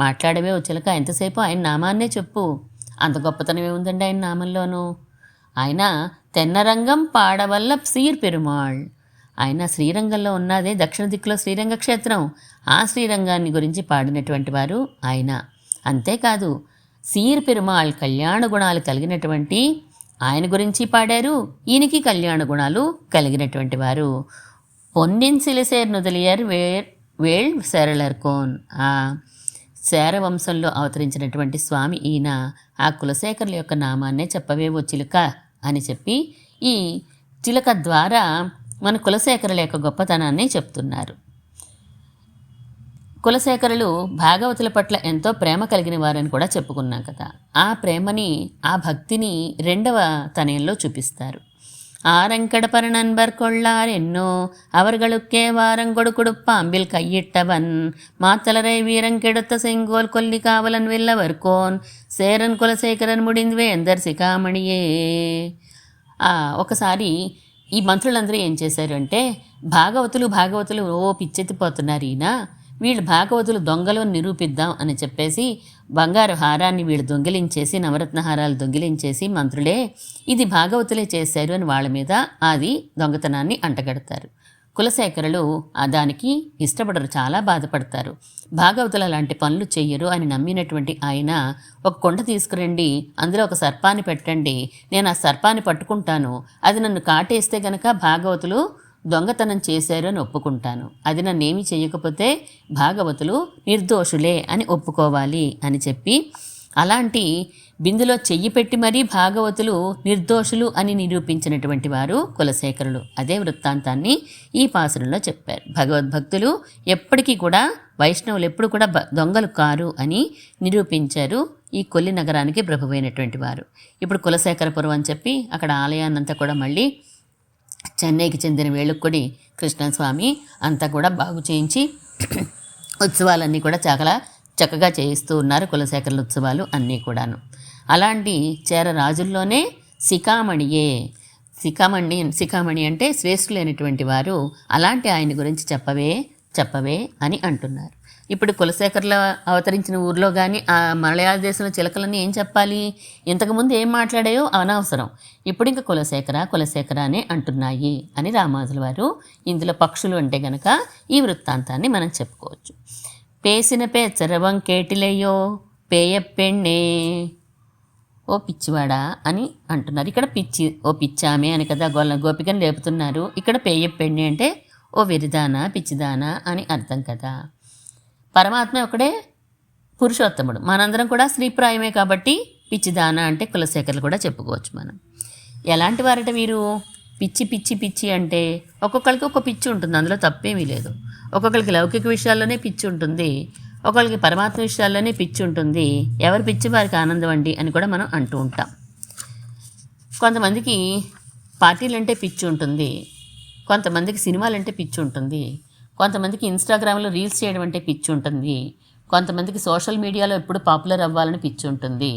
మాట్లాడవే చిలక. ఎంతసేపు ఆయన నామాన్నే చెప్పు. అంత గొప్పతనం ఏముందండి ఆయన నామంలోనూ. ఆయన తెన్నరంగం పాడవల్ల సీర్ పెరుమాళ్. ఆయన శ్రీరంగంలో ఉన్నదే దక్షిణ దిక్కులో శ్రీరంగ క్షేత్రం. ఆ శ్రీరంగాన్ని గురించి పాడినటువంటి వారు ఆయన. అంతేకాదు సీర్ పెరుమాళ్ కళ్యాణ గుణాలు కలిగినటువంటి ఆయన గురించి పాడారు. ఈయనకి కళ్యాణ గుణాలు కలిగినటువంటి వారు. పొన్నిన్ సిలిసేర్ నుదలియర్ వేళ్ శరళర్కోన్. ఆ శరవంశంలో అవతరించినటువంటి స్వామి ఈయన. ఆ కులశేఖరుల యొక్క నామాన్నే చెప్పవేవో చిలుక అని చెప్పి ఈ చిలుక ద్వారా మన కులశేఖరుల యొక్క గొప్పతనాన్ని చెప్తున్నారు. కులశేఖరులు భాగవతుల పట్ల ఎంతో ప్రేమ కలిగిన వారని కూడా చెప్పుకున్నాం కదా. ఆ ప్రేమని, ఆ భక్తిని రెండవ తనయంలో చూపిస్తారు. ஆரங்கடபர நண்பர் கொள்ளார் என்னோ அவர்களுக்கே வாரங்கொடுக்குடுப்ப அம்பில் கையிட்டவன் மாத்தலரை வீரங்கெடுத்த செங்கோல் கொல்லி காவலன் வெல்லவர்கோன் சேரன் కులశేఖరన్ ముడింద్వే అందర్ శిఖామణియే. ఒకసారి ఈ మంత్రులందరూ ఏం చేశారంటే, భాగవతులు పిచ్చెత్తిపోతున్నారు ఈయన, వీళ్ళు భాగవతులు దొంగలు నిరూపిద్దాం అని చెప్పేసి బంగారు హారాన్ని వీళ్ళు దొంగిలించేసి, నవరత్న హారాలు దొంగిలించేసి మంత్రులే ఇది భాగవతులే చేశారు అని వాళ్ళ మీద అది దొంగతనాన్ని అంటగడతారు. కులశేఖరులు దానికి ఇష్టపడరు, చాలా బాధపడతారు. భాగవతులు అలాంటి పనులు చెయ్యరు అని నమ్మినటువంటి ఆయన, ఒక కొండ తీసుకురండి, అందులో ఒక సర్పాన్ని పెట్టండి, నేను ఆ సర్పాన్ని పట్టుకుంటాను, అది నన్ను కాటేస్తే గనక భాగవతులు దొంగతనం చేశారు అని ఒప్పుకుంటాను, అది నన్నేమీ చేయకపోతే భాగవతులు నిర్దోషులే అని ఒప్పుకోవాలి అని చెప్పి, అలాంటి బిందులో చెయ్యి పెట్టి మరీ భాగవతులు నిర్దోషులు అని నిరూపించినటువంటి వారు కులశేఖరులు. అదే వృత్తాంతాన్ని ఈ పాసురంలో చెప్పారు. భగవద్భక్తులు ఎప్పటికీ కూడా, వైష్ణవులు ఎప్పుడు కూడా దొంగలు కారు అని నిరూపించారు ఈ కొల్లి నగరానికి ప్రభువైనటువంటి వారు. ఇప్పుడు కులశేఖరపురం అని చెప్పి అక్కడ ఆలయాన్నంతా కూడా మళ్ళీ చెన్నైకి చెందిన వేళుక్కొడి కృష్ణస్వామి అంతా కూడా బాగు చేయించి ఉత్సవాలన్నీ కూడా చాలా చక్కగా చేయిస్తూ ఉన్నారు. కులశేఖరుల ఉత్సవాలు అన్నీ కూడాను. అలాంటి చేర రాజుల్లోనే శిఖామణియే. శిఖామణి అంటే శ్రేష్ఠులైనటువంటి వారు. అలాంటి ఆయన గురించి చెప్పవే అని అంటున్నారు. ఇప్పుడు కులశేఖరుల అవతరించిన ఊర్లో కానీ ఆ మలయాళ దేశంలో చిలకలన్నీ ఏం చెప్పాలి? ఇంతకుముందు ఏం మాట్లాడాయో అనవసరం, ఇప్పుడు ఇంకా కులశేఖర అనే అంటున్నాయి అని రామానుజుల వారు ఇందులో పక్షులు అంటే గనక ఈ వృత్తాంతాన్ని మనం చెప్పుకోవచ్చు. పేసిన పేచరవం కేటిలేయో పేయ పెಣ್ಣే, ఓ పిచ్చివాడా అని అంటున్నారు. ఇక్కడ ఓ పిచ్చామే అని కదా గోపికను లేపుతున్నారు. ఇక్కడ పేయ పెಣ್ಣే అంటే ఓ వెరిదానా పిచ్చిదానా అని అర్థం కదా. పరమాత్మ ఒకడే పురుషోత్తముడు, మనందరం కూడా స్త్రీప్రాయమే కాబట్టి పిచ్చిదాన అంటే కులశేఖరులు కూడా చెప్పుకోవచ్చు మనం. ఎలాంటి వారట వీరు? పిచ్చి అంటే ఒక్కొక్కరికి ఒక పిచ్చి ఉంటుంది, అందులో తప్పేమీ లేదు. ఒక్కొక్కరికి లౌకిక విషయాల్లోనే పిచ్చి ఉంటుంది, ఒకరికి పరమాత్మ విషయాల్లోనే పిచ్చి ఉంటుంది. ఎవరి పిచ్చి వారికి ఆనందం అండి అని కూడా మనం అంటూ ఉంటాం. కొంతమందికి పార్టీలంటే పిచ్చి ఉంటుంది, కొంతమందికి సినిమాలంటే పిచ్చి ఉంటుంది, కొంతమందికి ఇన్స్టాగ్రామ్లో రీల్స్ చేయడం అంటే పిచ్చి ఉంటుంది, కొంతమందికి సోషల్ మీడియాలో ఎప్పుడు పాపులర్ అవ్వాలని పిచ్చి ఉంటుంది,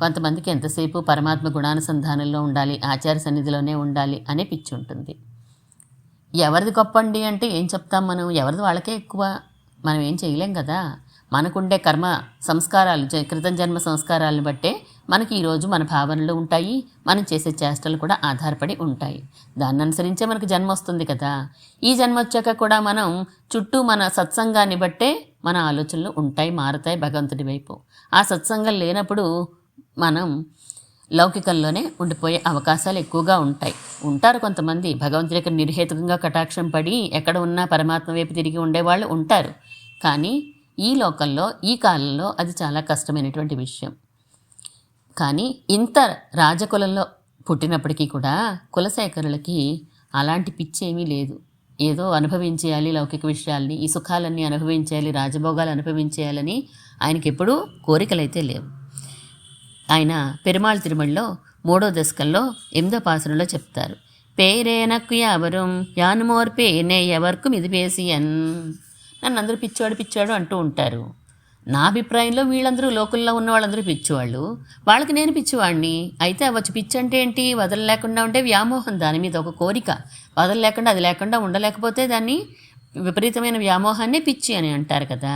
కొంతమందికి ఎంతసేపు పరమాత్మ గుణానుసంధానంలో ఉండాలి, ఆచార సన్నిధిలోనే ఉండాలి అనే పిచ్చి ఉంటుంది. ఎవరిది గొప్ప అండి అంటే ఏం చెప్తాం మనం? ఎవరిది వాళ్ళకే ఎక్కువ, మనం ఏం చేయలేం కదా. మనకుండే కర్మ సంస్కారాలు, క్రితం జన్మ సంస్కారాలను బట్టే మనకి ఈరోజు మన భావనలు ఉంటాయి, మనం చేసే చేష్టలు కూడా ఆధారపడి ఉంటాయి. దాన్ని అనుసరించే మనకు జన్మ వస్తుంది కదా. ఈ జన్మ వచ్చాక కూడా మనం చుట్టూ మన సత్సంగాన్ని బట్టే మన ఆలోచనలు ఉంటాయి, మారుతాయి భగవంతుడి వైపు. ఆ సత్సంగం లేనప్పుడు మనం లౌకికంలోనే ఉండిపోయే అవకాశాలు ఎక్కువగా ఉంటారు కొంతమంది భగవంతుడికి నిర్హేతుకంగా కటాక్షం పడి ఎక్కడ ఉన్నా పరమాత్మ వైపు తిరిగి ఉండేవాళ్ళు ఉంటారు. కానీ ఈ లోకంలో, ఈ కాలంలో అది చాలా కష్టమైనటువంటి విషయం. కానీ ఇంత రాజకులంలో పుట్టినప్పటికీ కూడా కులశేఖరులకి అలాంటి పిచ్చి ఏమీ లేదు. ఏదో అనుభవించేయాలి లౌకిక విషయాల్ని, ఈ సుఖాలన్నీ అనుభవించేయాలి, రాజభోగాలు అనుభవించేయాలని ఆయనకి ఎప్పుడూ కోరికలైతే లేవు. ఆయన పెరుమాళ్ తిరుమలలో 3వ దశకంలో 8వ పాసురంలో చెప్తారు. పేరేనక్కు ఎవరం యానుమోర్ పేనే ఎవర్కు మిది పేసియన్. నన్ను అందరూ పిచ్చాడు అంటూ ఉంటారు, నా అభిప్రాయంలో వీళ్ళందరూ లోకల్లో ఉన్న వాళ్ళందరూ పిచ్చివాళ్ళు, వాళ్ళకి నేను పిచ్చివాడిని. అయితే అవ్వచ్చు. పిచ్చి అంటే ఏంటి? వదలలేకుండా ఉంటే వ్యామోహం, దాని మీద ఒక కోరిక. వదలలేకుండా, అది లేకుండా ఉండలేకపోతే దాన్ని విపరీతమైన వ్యామోహాన్నే పిచ్చి అని అంటారు కదా.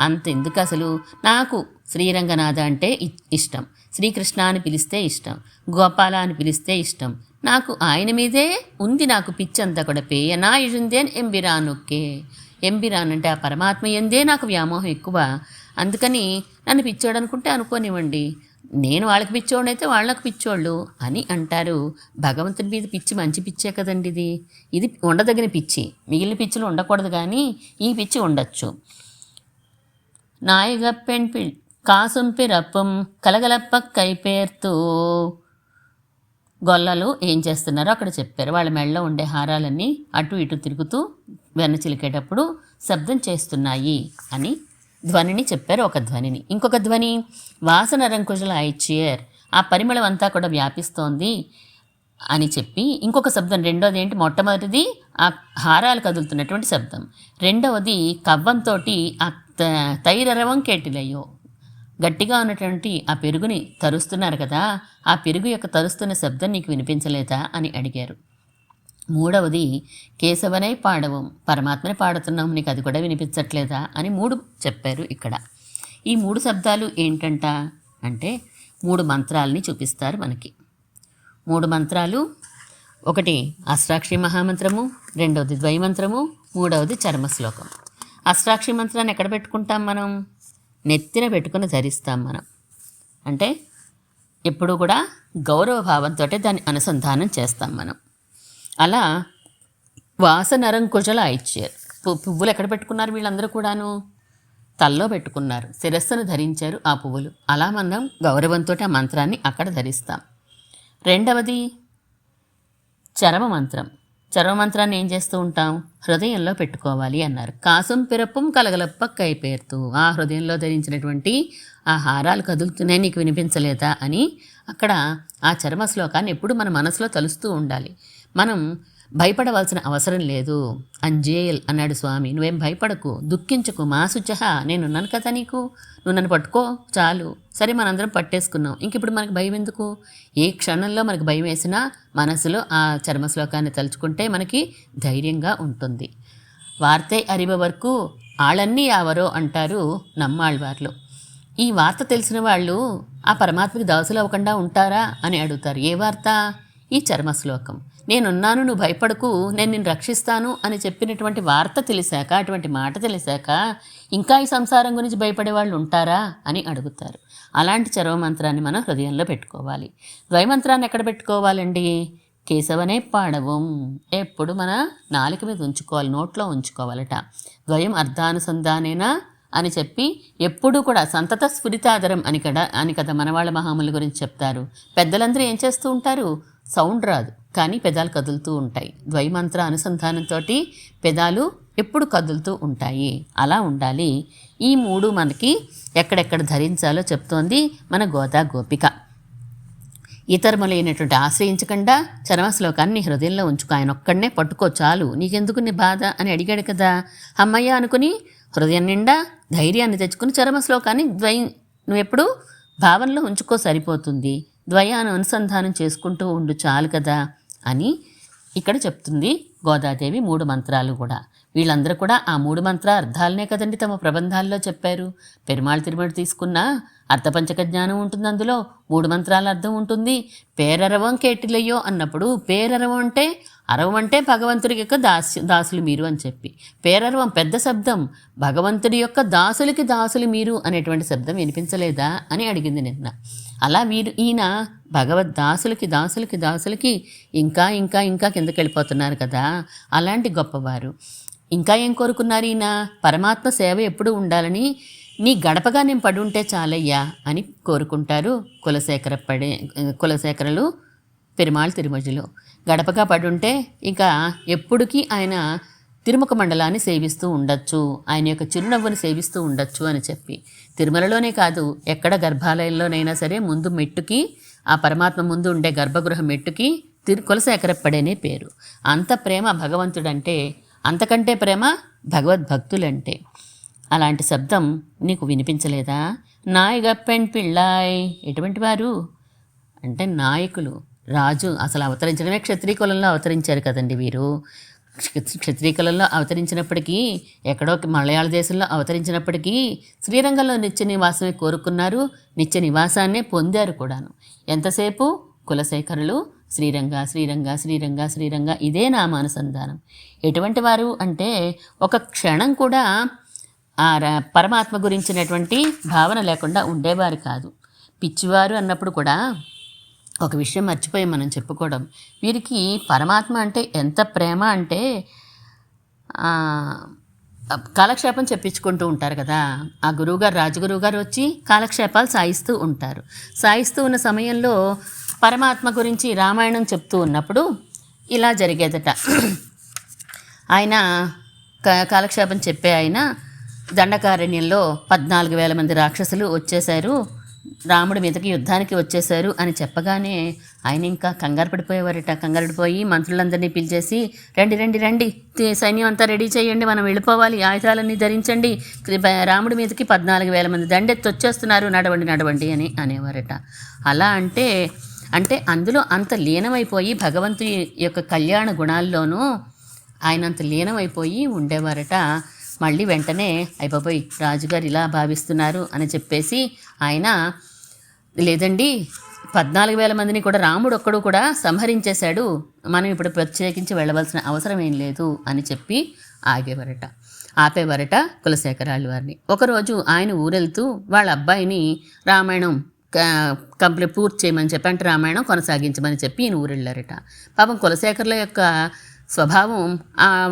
అంత ఎందుకు అసలు. నాకు శ్రీరంగనాథ అంటే ఇష్టం, శ్రీకృష్ణ అని పిలిస్తే ఇష్టం, గోపాల అని పిలిస్తే ఇష్టం. నాకు ఆయన మీదే ఉంది నాకు పిచ్చి అంతా కూడా. పేయనా ఇజుందేన్ ఎంబిరానొక్కే. ఎంబిరాన్ అంటే ఆ పరమాత్మ ఎందే నాకు వ్యామోహం ఎక్కువ. అందుకని నన్ను పిచ్చోడు అనుకుంటే అనుకోనివ్వండి, నేను వాళ్ళకి పిచ్చోడైతే వాళ్ళకి పిచ్చోళ్ళు అని అంటారు. భగవంతుని మీద పిచ్చి మంచి పిచ్చే కదండి. ఇది ఉండదగిన పిచ్చి. మిగిలిన పిచ్చులు ఉండకూడదు, కానీ ఈ పిచ్చి ఉండొచ్చు. నాయగప్పెన్ కాసుం పిరప్పం కలగలప్ప కైపేర్తూ. గొల్లలు ఏం చేస్తున్నారో అక్కడ చెప్పారు. వాళ్ళ మెడలో ఉండే హారాలన్నీ అటు ఇటు తిరుగుతూ వెన్న చిలికేటప్పుడు శబ్దం చేస్తున్నాయి అని ధ్వనిని చెప్పారు. ఒక ధ్వనిని. ఇంకొక ధ్వని వాసన రంకుశల ఐచియర్, ఆ పరిమళం అంతా కూడా వ్యాపిస్తోంది అని చెప్పి ఇంకొక శబ్దం. రెండోది ఏంటి? మొట్టమొదటిది ఆ హారాలు కదులుతున్నటువంటి శబ్దం. రెండవది కవ్వంతో ఆ తైరరవం కేటిలయ్యో, గట్టిగా ఉన్నటువంటి ఆ పెరుగుని తరుస్తున్నారు కదా, ఆ పెరుగు యొక్క తరుస్తున్న శబ్దం నీకు వినిపించలేదా అని అడిగారు. మూడవది కేశవనై పాడవం, పరమాత్మని పాడుతున్నాం, నీకు అది కూడా వినిపించట్లేదా అని 3 చెప్పారు ఇక్కడ. ఈ 3 శబ్దాలు ఏంటంట అంటే 3 మంత్రాలని చూపిస్తారు మనకి. 3 మంత్రాలు. ఒకటి అష్టాక్షి మహామంత్రము, రెండవది ద్వైమంత్రము, మూడవది చర్మశ్లోకం. అష్టాక్షి మంత్రాన్ని ఎక్కడ పెట్టుకుంటాం మనం? నెత్తిన పెట్టుకుని ధరిస్తాం మనం. అంటే ఎప్పుడు కూడా గౌరవ భావంతో దాన్ని అనుసంధానం చేస్తాం మనం. అలా వాసనరంకుశల ఐచ్యర్, పువ్వులు ఎక్కడ పెట్టుకున్నారు వీళ్ళందరూ కూడాను? తల్లో పెట్టుకున్నారు, శిరస్సును ధరించారు ఆ పువ్వులు. అలా మనం గౌరవంతో ఆ మంత్రాన్ని అక్కడ ధరిస్తాం. రెండవది చరమ మంత్రం. చరమ మంత్రాన్ని ఏం చేస్తూ ఉంటాం? హృదయంలో పెట్టుకోవాలి అన్నారు. కాసుం పిరప్పం కలగలప్ప కైపేర్తూ, ఆ హృదయంలో ధరించినటువంటి ఆ హారాలు కదులుతున్నాయి, నీకు వినిపించలేదా అని అక్కడ ఆ చర్మ శ్లోకాన్ని ఎప్పుడు మన మనసులో తలుస్తూ ఉండాలి. మనం భయపడవలసిన అవసరం లేదు. అంజేల్ అన్నాడు స్వామి, నువ్వేం భయపడకు, దుఃఖించకు, మాసుచహ, నేనున్నాను కదా నీకు, నువ్వు నన్ను పట్టుకో చాలు. సరే, మనందరం పట్టేసుకున్నాం, ఇంక ఇప్పుడు మనకు భయం ఎందుకు? ఏ క్షణంలో మనకు భయం వేసినా మనసులో ఆ చర్మ శ్లోకాన్ని తలుచుకుంటే మనకి ధైర్యంగా ఉంటుంది. వార్తే అరివరకు ఆళ్ళన్నీ యావరో అంటారు నమ్మాళ్ళవార్లు. ఈ వార్త తెలిసిన వాళ్ళు ఆ పరమాత్మకి దాసులు అవ్వకుండా ఉంటారా అని అడుగుతారు. ఏ వార్త? ఈ చర్మశ్లోకం. నేనున్నాను, నువ్వు భయపడకు, నేను నిన్ను రక్షిస్తాను అని చెప్పినటువంటి వార్త తెలిసాక, అటువంటి మాట తెలిసాక ఇంకా ఈ సంసారం గురించి భయపడే వాళ్ళు ఉంటారా అని అడుగుతారు. అలాంటి చర్మమంత్రాన్ని మనం హృదయంలో పెట్టుకోవాలి. ద్వైమంత్రాన్ని ఎక్కడ పెట్టుకోవాలండి? కేశవనే పాడవం, ఎప్పుడు మన నాలుక మీద ఉంచుకోవాలి, నోట్లో ఉంచుకోవాలట. ద్వయం అర్ధానుసంధానేనా అని చెప్పి ఎప్పుడూ కూడా సంతత స్ఫురితాదరం అని కదా మనవాళ్ళ మహాముల గురించి చెప్తారు. పెద్దలందరూ ఏం చేస్తూ ఉంటారు? సౌండ్ రాదు, కానీ పెదాలు కదులుతూ ఉంటాయి. ద్వైమంత్ర అనుసంధానంతో పెదాలు ఎప్పుడు కదులుతూ ఉంటాయి. అలా ఉండాలి. ఈ 3 మనకి ఎక్కడెక్కడ ధరించాలో చెప్తోంది మన గోదా గోపిక. ఇతరములైనటువంటి ఆశ్రయించకుండా చర్మశ్లోకాన్ని హృదయంలో ఉంచుకో, ఆయన ఒక్కడనే పట్టుకో చాలు, నీకెందుకు నీ బాధ అని అడిగాడు కదా. అమ్మయ్య అనుకుని హృదయం నిండా ధైర్యాన్ని తెచ్చుకుని చర్మశ్లోకాన్ని నువ్వెప్పుడు భావనలో ఉంచుకో, సరిపోతుంది. ద్వయాన్ని అనుసంధానం చేసుకుంటూ ఉండు చాలు కదా అని ఇక్కడ చెప్తుంది గోదాదేవి. 3 మంత్రాలు కూడా వీళ్ళందరూ కూడా ఆ 3 మంత్ర అర్థాలనే కదండి తమ ప్రబంధాల్లో చెప్పారు. పెరుమాళ్ తిరుమల తీసుకున్న అర్థపంచక జ్ఞానం ఉంటుంది, అందులో 3 మంత్రాల అర్థం ఉంటుంది. పేరరవం కేటిలయ్యో అన్నప్పుడు పేరరవం అంటే, అరవం అంటే భగవంతుడి యొక్క దాసులు మీరు అని చెప్పి, పేరరవం పెద్ద శబ్దం, భగవంతుడి యొక్క దాసులకి దాసులు మీరు అనేటువంటి శబ్దం వినిపించలేదా అని అడిగింది నిన్న. అలా ఈయన భగవద్ దాసులకి ఇంకా ఇంకా ఇంకా కిందకి వెళ్ళిపోతున్నారు కదా. అలాంటి గొప్పవారు ఇంకా ఏం కోరుకున్నారు? ఈయన పరమాత్మ సేవ ఎప్పుడు ఉండాలని, నీ గడపగా నేను పడి ఉంటే చాలయ్యా అని కోరుకుంటారు కులశేఖరులు పెరుమాళ్ తిరుమజిలో. గడపగా పడుంటే ఇంకా ఎప్పుడుకి ఆయన తిరుముఖ మండలాన్ని సేవిస్తూ ఉండొచ్చు, ఆయన యొక్క చిరునవ్వుని సేవిస్తూ ఉండొచ్చు అని చెప్పి, తిరుమలలోనే కాదు ఎక్కడ గర్భాలయంలోనైనా సరే ముందు మెట్టుకి, ఆ పరమాత్మ ముందు ఉండే గర్భగృహ మెట్టుకి కులశేఖరప్పడేనే పేరు. అంత ప్రేమ భగవంతుడంటే, అంతకంటే ప్రేమ భగవద్భక్తులంటే. అలాంటి శబ్దం నీకు వినిపించలేదా? నాయగప్పెన్ పిళ్ళాయ్ ఎటువంటి వారు అంటే నాయకులు, రాజు. అసలు అవతరించడమే క్షత్రియ కులంలో అవతరించారు కదండి వీరు. క్షత్రియ కులంలో అవతరించినప్పటికీ, ఎక్కడో మలయాళ దేశంలో అవతరించినప్పటికీ శ్రీరంగంలో నిత్య నివాసమే కోరుకున్నారు, నిత్య నివాసాన్నే పొందారు కూడాను. ఎంతసేపు కులశేఖరులు శ్రీరంగ శ్రీరంగ శ్రీరంగ శ్రీరంగ ఇదే నామానుసంధానం. ఎటువంటి వారు అంటే ఒక క్షణం కూడా ఆ పరమాత్మ గురించినటువంటి భావన లేకుండా ఉండేవారు కాదు. పిచ్చివారు అన్నప్పుడు కూడా ఒక విషయం మర్చిపోయి మనం చెప్పుకోవడం, వీరికి పరమాత్మ అంటే ఎంత ప్రేమ అంటే కాలక్షేపం చెప్పించుకుంటూ ఉంటారు కదా. ఆ గురువుగారు, రాజగురువు గారు వచ్చి కాలక్షేపాలు సాయిస్తూ ఉంటారు. సాయిస్తూ ఉన్న సమయంలో పరమాత్మ గురించి రామాయణం చెప్తూ ఉన్నప్పుడు ఇలా జరిగేదట. ఆయన కాలక్షేపం చెప్పే ఆయన దండకారణ్యంలో 14,000 మంది రాక్షసులు వచ్చేశారు, రాముడి మీదకి యుద్ధానికి వచ్చేశారు అని చెప్పగానే ఆయన ఇంకా కంగారు పడిపోయేవారట. కంగారు పడిపోయి మంత్రులందరినీ పిలిచేసి, రండి రండి రండి, సైన్యం అంతా రెడీ చేయండి, మనం వెళ్ళిపోవాలి, ఆయుధాలన్నీ ధరించండి, రాముడి మీదకి 14,000 మంది దండెత్తి వచ్చేస్తున్నారు, నడవండి నడవండి అని అనేవారట. అలా అంటే అందులో అంత లీనమైపోయి భగవంతుని యొక్క కళ్యాణ గుణాల్లోనూ ఆయన అంత లీనమైపోయి ఉండేవారట. మళ్ళీ వెంటనే అయిపోయి రాజుగారు ఇలా భావిస్తున్నారు అని చెప్పేసి ఆయన, లేదండి 14,000 మందిని కూడా రాముడు ఒక్కడు కూడా సంహరించేశాడు, మనం ఇప్పుడు ప్రత్యేకించి వెళ్ళవలసిన అవసరం ఏం లేదు అని చెప్పి ఆపేవారట కులశేఖరాలు వారిని. ఒకరోజు ఆయన ఊరెళ్తూ వాళ్ళ అబ్బాయిని రామాయణం కంప్లీట్ పూర్తి చేయమని చెప్పి, అంటే రామాయణం కొనసాగించమని చెప్పి ఈయన ఊరెళ్ళారట. పాపం కులశేఖరుల యొక్క స్వభావం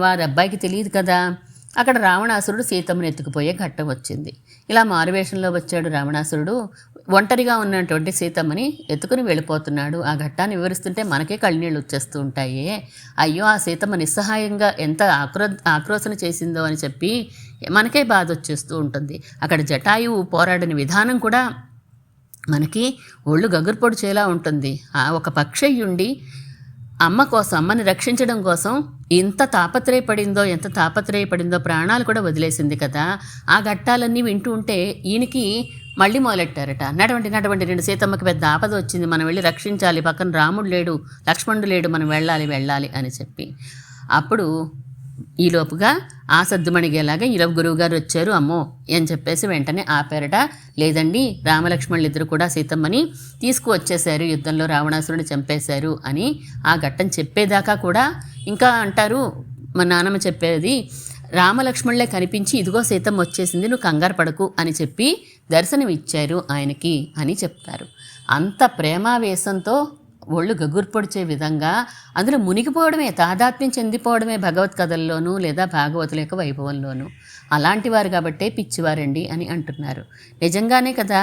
వారి అబ్బాయికి తెలియదు కదా. అక్కడ రావణాసురుడు సీతమ్మను ఎత్తుకుపోయే ఘట్టం వచ్చింది. ఇలా మారువేషంలో వచ్చాడు రావణాసురుడు, ఒంటరిగా ఉన్నటువంటి సీతమ్మని ఎత్తుకుని వెళ్ళిపోతున్నాడు. ఆ ఘట్టాన్ని వివరిస్తుంటే మనకే కళ్ళనీళ్ళు వచ్చేస్తూ ఉంటాయి. అయ్యో, ఆ సీతమ్మ నిస్సహాయంగా ఎంత ఆక్రోశన చేసిందో అని చెప్పి మనకే బాధ వచ్చేస్తూ ఉంటుంది. అక్కడ జటాయువు పోరాడిన విధానం కూడా మనకి ఒళ్ళు గగుర్పొడి చేలా ఉంటుంది. ఒక పక్షయ్యుండి అమ్మ కోసం, అమ్మని రక్షించడం కోసం ఎంత తాపత్రయపడిందో ప్రాణాలు కూడా వదిలేసింది కదా. ఆ ఘట్టాలన్నీ వింటూ ఉంటే ఈయనకి మళ్ళీ మొదలెట్టారట, నడవండి నడవండి, రెండు సీతమ్మకి పెద్ద ఆపద వచ్చింది, మనం వెళ్ళి రక్షించాలి, పక్కన రాముడు లేడు, లక్ష్మణుడు లేడు, మనం వెళ్ళాలి అని చెప్పి. అప్పుడు ఈలోపుగా ఆ సద్దుమణిగేలాగా ఈలోపు గురువుగారు వచ్చారు, అమ్మో అని చెప్పేసి వెంటనే ఆపారట. లేదండి, రామలక్ష్మణులు ఇద్దరు కూడా సీతమ్మని తీసుకువచ్చేశారు, యుద్ధంలో రావణాసురుని చంపేశారు అని ఆ ఘట్టం చెప్పేదాకా కూడా ఇంకా అంటారు. మా నాన్నమ్మ చెప్పేది, రామలక్ష్మణులే కనిపించి ఇదిగో సీతమ్మ వచ్చేసింది, నువ్వు కంగారు పడకు అని చెప్పి దర్శనం ఇచ్చారు ఆయనకి అని చెప్తారు. అంత ప్రేమావేశంతో ఒళ్ళు గగుర్పొడిచే విధంగా అందులో మునిగిపోవడమే, తాదాత్మ్యం చెందిపోవడమే భగవత్ కథల్లోనూ లేదా భాగవతుల యొక్క వైభవంలోనూ. అలాంటి వారు కాబట్టే పిచ్చివారండి అని అంటున్నారు. నిజంగానే కదా,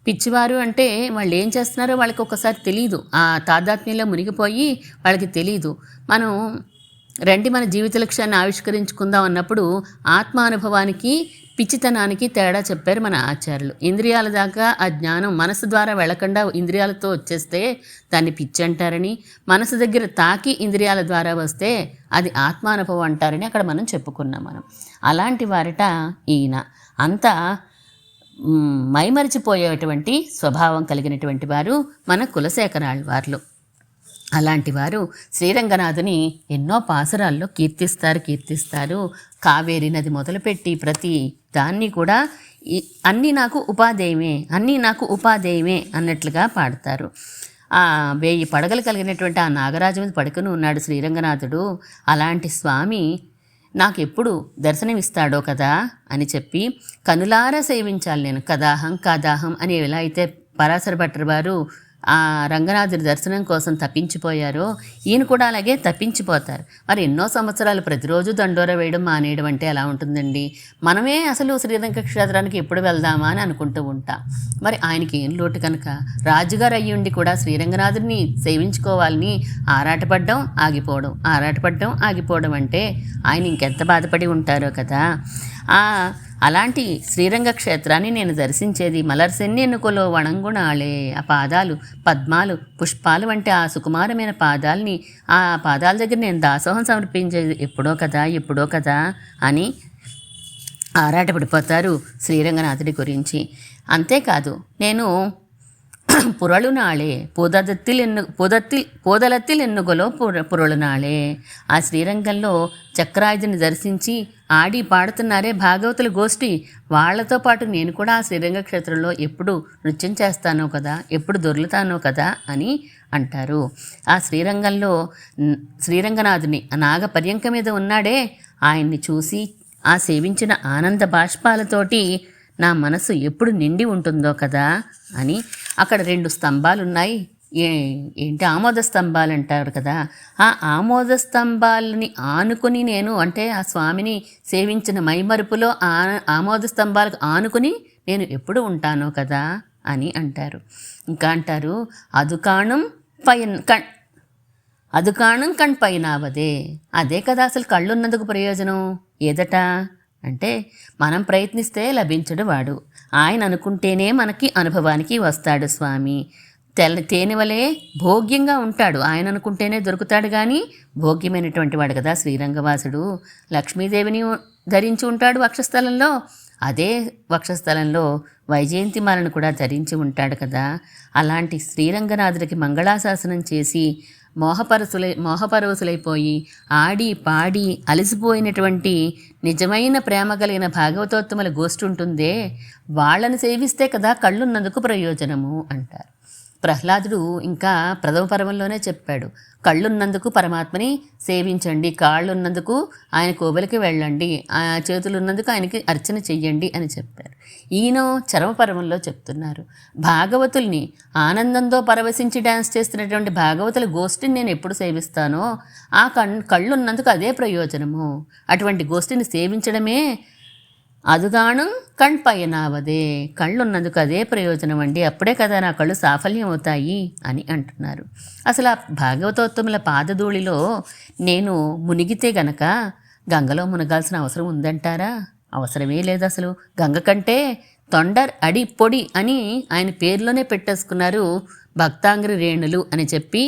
పిచ్చివారు అంటే వాళ్ళు ఏం చేస్తున్నారో వాళ్ళకి ఒక్కసారి తెలీదు. ఆ తాదాత్మ్యంలో మునిగిపోయి వాళ్ళకి తెలీదు. మనం రండి మన జీవిత లక్ష్యాన్ని ఆవిష్కరించుకుందాం అన్నప్పుడు ఆత్మానుభవానికి పిచ్చితనానికి తేడా చెప్పారు మన ఆచార్యులు. ఇంద్రియాల దాకా ఆ జ్ఞానం మనసు ద్వారా వెళ్ళకుండా ఇంద్రియాలతో వచ్చేస్తే దాన్ని పిచ్చి అంటారని, మనసు దగ్గర తాకి ఇంద్రియాల ద్వారా వస్తే అది ఆత్మానుభవం అంటారని అక్కడ మనం చెప్పుకున్నాం. అలాంటి వారట ఈయన. అంతా మైమరిచిపోయేటువంటి స్వభావం కలిగినటువంటి వారు మన కులశేఖరాళ్ళ వారు. అలాంటి వారు శ్రీరంగనాథుని ఎన్నో పాసురాల్లో కీర్తిస్తారు. కావేరి నది మొదలుపెట్టి ప్రతి దాన్ని కూడా అన్నీ నాకు ఉపాధేయమే అన్నట్లుగా పాడతారు. 1000 పడగలు కలిగినటువంటి ఆ నాగరాజు మీద పడుకుని ఉన్నాడు శ్రీరంగనాథుడు. అలాంటి స్వామి నాకు ఎప్పుడు దర్శనమిస్తాడో కదా అని చెప్పి కనులారా సేవించాలి నేను, కదాహం అని ఎలా అయితే పరాశర భట్టర్ వారు ఆ రంగనాథుడి దర్శనం కోసం తప్పించిపోయారో ఈయన కూడా అలాగే తప్పించిపోతారు. మరి ఎన్నో సంవత్సరాలు ప్రతిరోజు దండోర వేయడం మానేయడం అంటే ఎలా ఉంటుందండి? మనమే అసలు శ్రీరంగ క్షేత్రానికి ఎప్పుడు వెళ్దామా అని అనుకుంటూ ఉంటాం. మరి ఆయనకి ఏం లోటు కనుక రాజుగారు అయ్యుండి కూడా శ్రీరంగనాథుడిని సేవించుకోవాలని ఆరాటపడ్డం ఆగిపోవడం అంటే ఆయన ఇంకెంత బాధపడి ఉంటారో కదా. అలాంటి శ్రీరంగ క్షేత్రాన్ని నేను దర్శించేది మలర్సెన్నెన్నుకలో వణంగుణాళే. ఆ పాదాలు పద్మాలు పుష్పాలు వంటి ఆ సుకుమారమైన పాదాలని, ఆ పాదాల దగ్గర నేను దాసోహం సమర్పించేది ఎప్పుడో కదా అని ఆరాటపడిపోతారు శ్రీరంగనాథుడి గురించి. అంతేకాదు, నేను పురళునాళే పోదలత్తిల్ ఎన్నుగలో పురళునాళే. ఆ శ్రీరంగంలో చక్రాయుధిని దర్శించి ఆడి పాడుతున్నారే భాగవతుల గోష్ఠి, వాళ్లతో పాటు నేను కూడా ఆ శ్రీరంగ క్షేత్రంలో ఎప్పుడు నృత్యం చేస్తానో కదా, ఎప్పుడు దొర్లుతానో కదా అని అంటారు. ఆ శ్రీరంగంలో శ్రీరంగనాథుని నాగ పర్యంక మీద ఉన్నాడే, ఆయన్ని చూసి ఆ సేవించిన ఆనంద బాష్పాలతోటి నా మనసు ఎప్పుడు నిండి ఉంటుందో కదా అని. అక్కడ 2 స్తంభాలున్నాయి. ఏంటి ఆమోద స్తంభాలు అంటారు కదా, ఆ ఆమోద స్తంభాలని ఆనుకుని నేను, అంటే ఆ స్వామిని సేవించిన మైమరుపులో ఆమోద స్తంభాలకు ఆనుకుని నేను ఎప్పుడు ఉంటానో కదా అని అంటారు. ఇంకా అంటారు, అదుకాణం కణ్ పైనావదే. అదే కదా అసలు కళ్ళున్నందుకు ప్రయోజనం ఏదట అంటే, మనం ప్రయత్నిస్తే లభించడు వాడు, ఆయన అనుకుంటేనే మనకి అనుభవానికి వస్తాడు స్వామి. తేనె వలె భోగ్యంగా ఉంటాడు, ఆయన అనుకుంటేనే దొరుకుతాడు కానీ భోగ్యమైనటువంటి వాడు కదా శ్రీరంగవాసుడు. లక్ష్మీదేవిని ధరించి ఉంటాడు వక్షస్థలంలో, అదే వక్షస్థలంలో వైజయంతిమాలను కూడా ధరించి ఉంటాడు కదా. అలాంటి శ్రీరంగనాథుడికి మంగళాశాసనం చేసి మోహపరవశులైపోయి ఆడి పాడి అలసిపోయినటువంటి నిజమైన ప్రేమ కలిగిన భాగవతోత్తముల గోష్ఠి ఉంటుందే, వాళ్ళని సేవిస్తే కదా కళ్ళున్నందుకు ప్రయోజనము అంటారు. ప్రహ్లాదుడు ఇంకా ప్రథమ పర్వంలోనే చెప్పాడు, కళ్ళున్నందుకు పరమాత్మని సేవించండి, కాళ్ళున్నందుకు ఆయన కోవెలకి వెళ్ళండి, ఆ చేతులున్నందుకు ఆయనకి అర్చన చెయ్యండి అని చెప్పారు. ఈయన చరమ పర్వంలో చెప్తున్నారు, భాగవతుల్ని ఆనందంతో పరవశించి డ్యాన్స్ చేస్తున్నటువంటి భాగవతుల గోష్ఠిని నేను ఎప్పుడు సేవిస్తానో ఆ కళ్ళున్నందుకు అదే ప్రయోజనము, అటువంటి గోష్ఠిని సేవించడమే అదుగాణం కణ్ పయనావదే. కళ్ళున్నందుకు అదే ప్రయోజనం అండి, అప్పుడే కదా నా కళ్ళు సాఫల్యం అవుతాయి అని అంటున్నారు. అసలు ఆ భాగవతోత్తముల పాదధూళిలో నేను మునిగితే గనక గంగలో మునగాల్సిన అవసరం ఉందంటారా? అవసరమే లేదు. అసలు గంగ కంటే తొండర్ అడి పొడి అని ఆయన పేరులోనే పెట్టేసుకున్నారు, భక్తాంగ్రి రేణులు అని చెప్పి.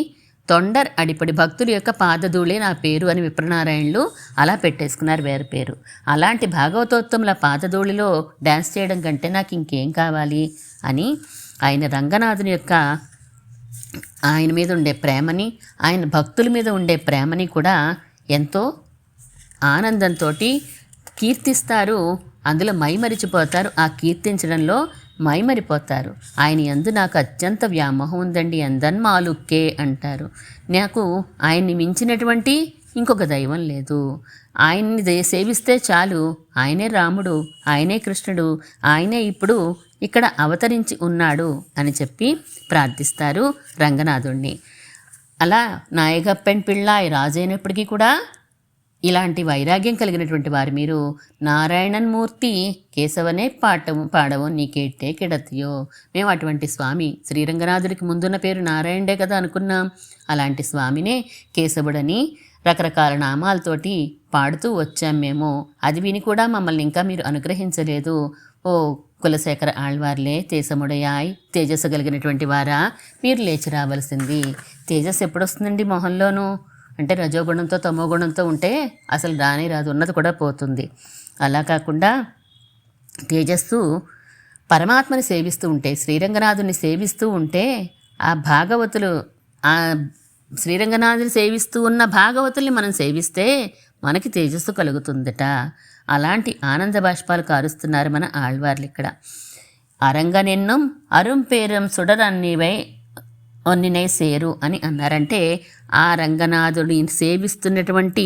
తొండర్ అడిపడి భక్తుల యొక్క పాదధూళే నా పేరు అని విప్రనారాయణులు అలా పెట్టేసుకున్నారు వేరే పేరు. అలాంటి భాగవతోత్తముల పాదధూళిలో డ్యాన్స్ చేయడం కంటే నాకు ఇంకేం కావాలి అని ఆయన రంగనాథుని యొక్క ఆయన మీద ఉండే ప్రేమని, ఆయన భక్తుల మీద ఉండే ప్రేమని కూడా ఎంతో ఆనందంతో కీర్తిస్తారు. అందులో మైమరిచిపోతారు, ఆ కీర్తించడంలో మైమరిపోతారు. ఆయన యందు నాకు అత్యంత వ్యామోహం ఉందండి, అందన్మాలుక్కే అంటారు. నాకు ఆయన్ని మించినటువంటి ఇంకొక దైవం లేదు, ఆయన్ని సేవిస్తే చాలు, ఆయనే రాముడు, ఆయనే కృష్ణుడు, ఆయనే ఇప్పుడు ఇక్కడ అవతరించి ఉన్నాడు అని చెప్పి ప్రార్థిస్తారు రంగనాథుణ్ణి. అలా నాయగప్పెన్ పిళ్ళాయ్ రాజైనప్పటికీ కూడా ఇలాంటి వైరాగ్యం కలిగినటువంటి వారు మీరు నారాయణన్ మూర్తి కేశవనే పాడవు నీకేట్టే కిడతియో. మేము అటువంటి స్వామి శ్రీరంగనాథుడికి ముందున్న పేరు నారాయణుడే కదా అనుకున్నాం, అలాంటి స్వామినే కేశవుడని రకరకాల నామాలతోటి పాడుతూ వచ్చాం మేము. అది విని కూడా మమ్మల్ని ఇంకా మీరు అనుగ్రహించలేదు. ఓ కులశేఖర ఆళ్వార్లే తేజముడయాయ్, తేజస్సు కలిగినటువంటి వారా మీరు లేచి రావాల్సింది. తేజస్సు ఎప్పుడొస్తుందండి మొహంలోనూ అంటే రజోగుణంతో తమోగుణంతో ఉంటే అసలు రానే రాదు, ఉన్నది కూడా పోతుంది. అలా కాకుండా తేజస్సు పరమాత్మని సేవిస్తూ ఉంటే, శ్రీరంగనాథుని సేవిస్తూ ఉంటే ఆ భాగవతులు, ఆ శ్రీరంగనాథుని సేవిస్తూ ఉన్న భాగవతుల్ని మనం సేవిస్తే మనకి తేజస్సు కలుగుతుందట. అలాంటి ఆనంద బాష్పాలు కారుస్తున్నారు మన ఆళ్వార్లు ఇక్కడ. అరంగనెన్నం అరుంపేరం సుడరన్నివై ఒన్నినై సేరు అని అన్నారంటే, ఆ రంగనాథుడిని సేవిస్తున్నటువంటి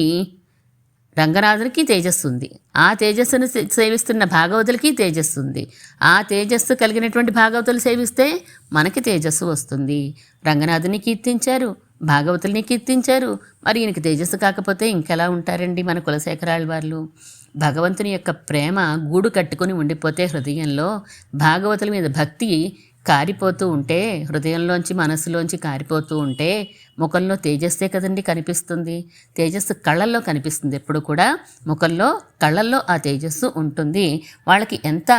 రంగనాథునికి తేజస్సు ఉంది, ఆ తేజస్సును సేవిస్తున్న భాగవతులకి తేజస్సు ఉంది, ఆ తేజస్సు కలిగినటువంటి భాగవతులు సేవిస్తే మనకి తేజస్సు వస్తుంది. రంగనాథుని కీర్తించారు, భాగవతుల్ని కీర్తించారు, మరి ఈయనకి తేజస్సు కాకపోతే ఇంకెలా ఉంటారండి మన కులశేఖరాళ్ళ వాళ్ళు. భగవంతుని యొక్క ప్రేమ గూడు కట్టుకుని ఉండిపోతే హృదయంలో భాగవతుల మీద భక్తి కారిపోతూ ఉంటే, హృదయంలోంచి మనసులోంచి కారిపోతూ ఉంటే ముఖంలో తేజస్సే కదండి కనిపిస్తుంది. తేజస్సు కళ్ళల్లో కనిపిస్తుంది. ఎప్పుడు కూడా ముఖంలో కళ్ళల్లో ఆ తేజస్సు ఉంటుంది. వాళ్ళకి ఎంత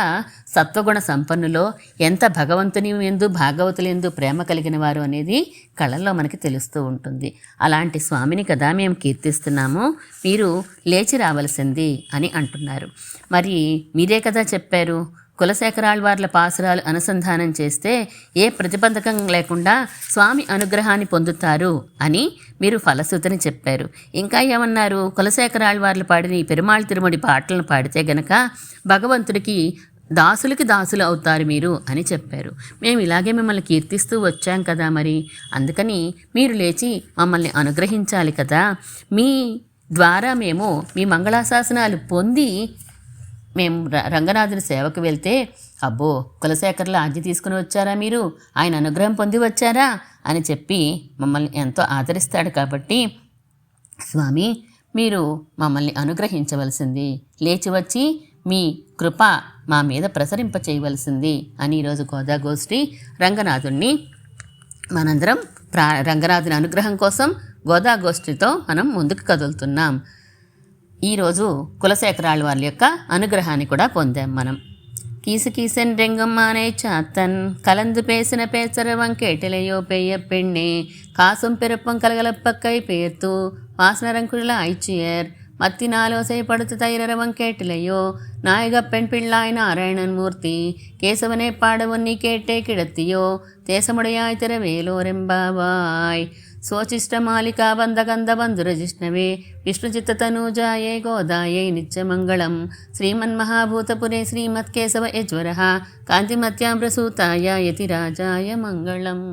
సత్వగుణ సంపన్నులో, ఎంత భగవంతుని యందు భాగవతుల యందు ప్రేమ కలిగిన వారు అనేది కళ్ళల్లో మనకి తెలుస్తూ ఉంటుంది. అలాంటి స్వామిని కదా మేము కీర్తిస్తున్నాము, మీరు లేచి రావలసింది అని అంటున్నారు. మరి మీరే కదా చెప్పారు, కులశేఖరాళ్వార్ల పాసురాలు అనుసంధానం చేస్తే ఏ ప్రతిబంధకం లేకుండా స్వామి అనుగ్రహాన్ని పొందుతారు అని మీరు ఫలశ్రుతిని చెప్పారు. ఇంకా ఏమన్నారు, కులశేఖరాళ్వార్లు పాడిన ఈ పెరుమాళ్ తిరుమడి పాటలను పాడితే గనక భగవంతుడికి దాసులకి దాసులు అవుతారు మీరు అని చెప్పారు. మేము ఇలాగే మిమ్మల్ని కీర్తిస్తూ వచ్చాం కదా, మరి అందుకని మీరు లేచి మమ్మల్ని అనుగ్రహించాలి కదా. మీ ద్వారా మేము మీ మంగళాశాసనాలు పొంది మేము రంగనాథుని సేవకు వెళ్తే, అబ్బో కులశేఖర్ల ఆజ్ఞ తీసుకుని వచ్చారా మీరు, ఆయన అనుగ్రహం పొంది వచ్చారా అని చెప్పి మమ్మల్ని ఎంతో ఆదరిస్తాడు. కాబట్టి స్వామి మీరు మమ్మల్ని అనుగ్రహించవలసింది, లేచి వచ్చి మీ కృప మా మీద ప్రసరింప చేయవలసింది అని ఈరోజు గోదాగోష్ఠి రంగనాథుణ్ణి మనందరం రంగనాథుని అనుగ్రహం కోసం గోదాగోష్ఠితో మనం ముందుకు కదులుతున్నాం. ఈరోజు కులశేఖరాళ్వార్ల యొక్క అనుగ్రహాన్ని కూడా పొందాం మనం. కీసుకీసెన్ రెంగమ్మానే చాత్తన్ కలందు పేసిన పేచరవం కేటలయో పెయ్య పెண்ணే కాసుం పెరుప్పం కలగలప్పక్కై పేర్తూ వాసనరంకుళ్ళ ஐச்சியர் மத்தினாலோசை படுத்து தைரரவம் கேட்டிலையோ நாயகப்பெண் பிள்ளாய் நாராயணன் மூர்த்தி கேசவனே பாடவொன்னி கேட்டே கிடத்தியோ தேசமுடையாய் திரவேலோரெம்பாவாய் स्वचिष्टमालिका बन्धगन्धबन्धुरजिष्णवे विष्णुचित्ततनूजायै गोदायै नित्यमङ्गलं श्रीमन्महाभूतपुरे श्रीमत्केशव यज्वरः कान्तिमत्याम्रसूताय यतिराजाय मङ्गलम्.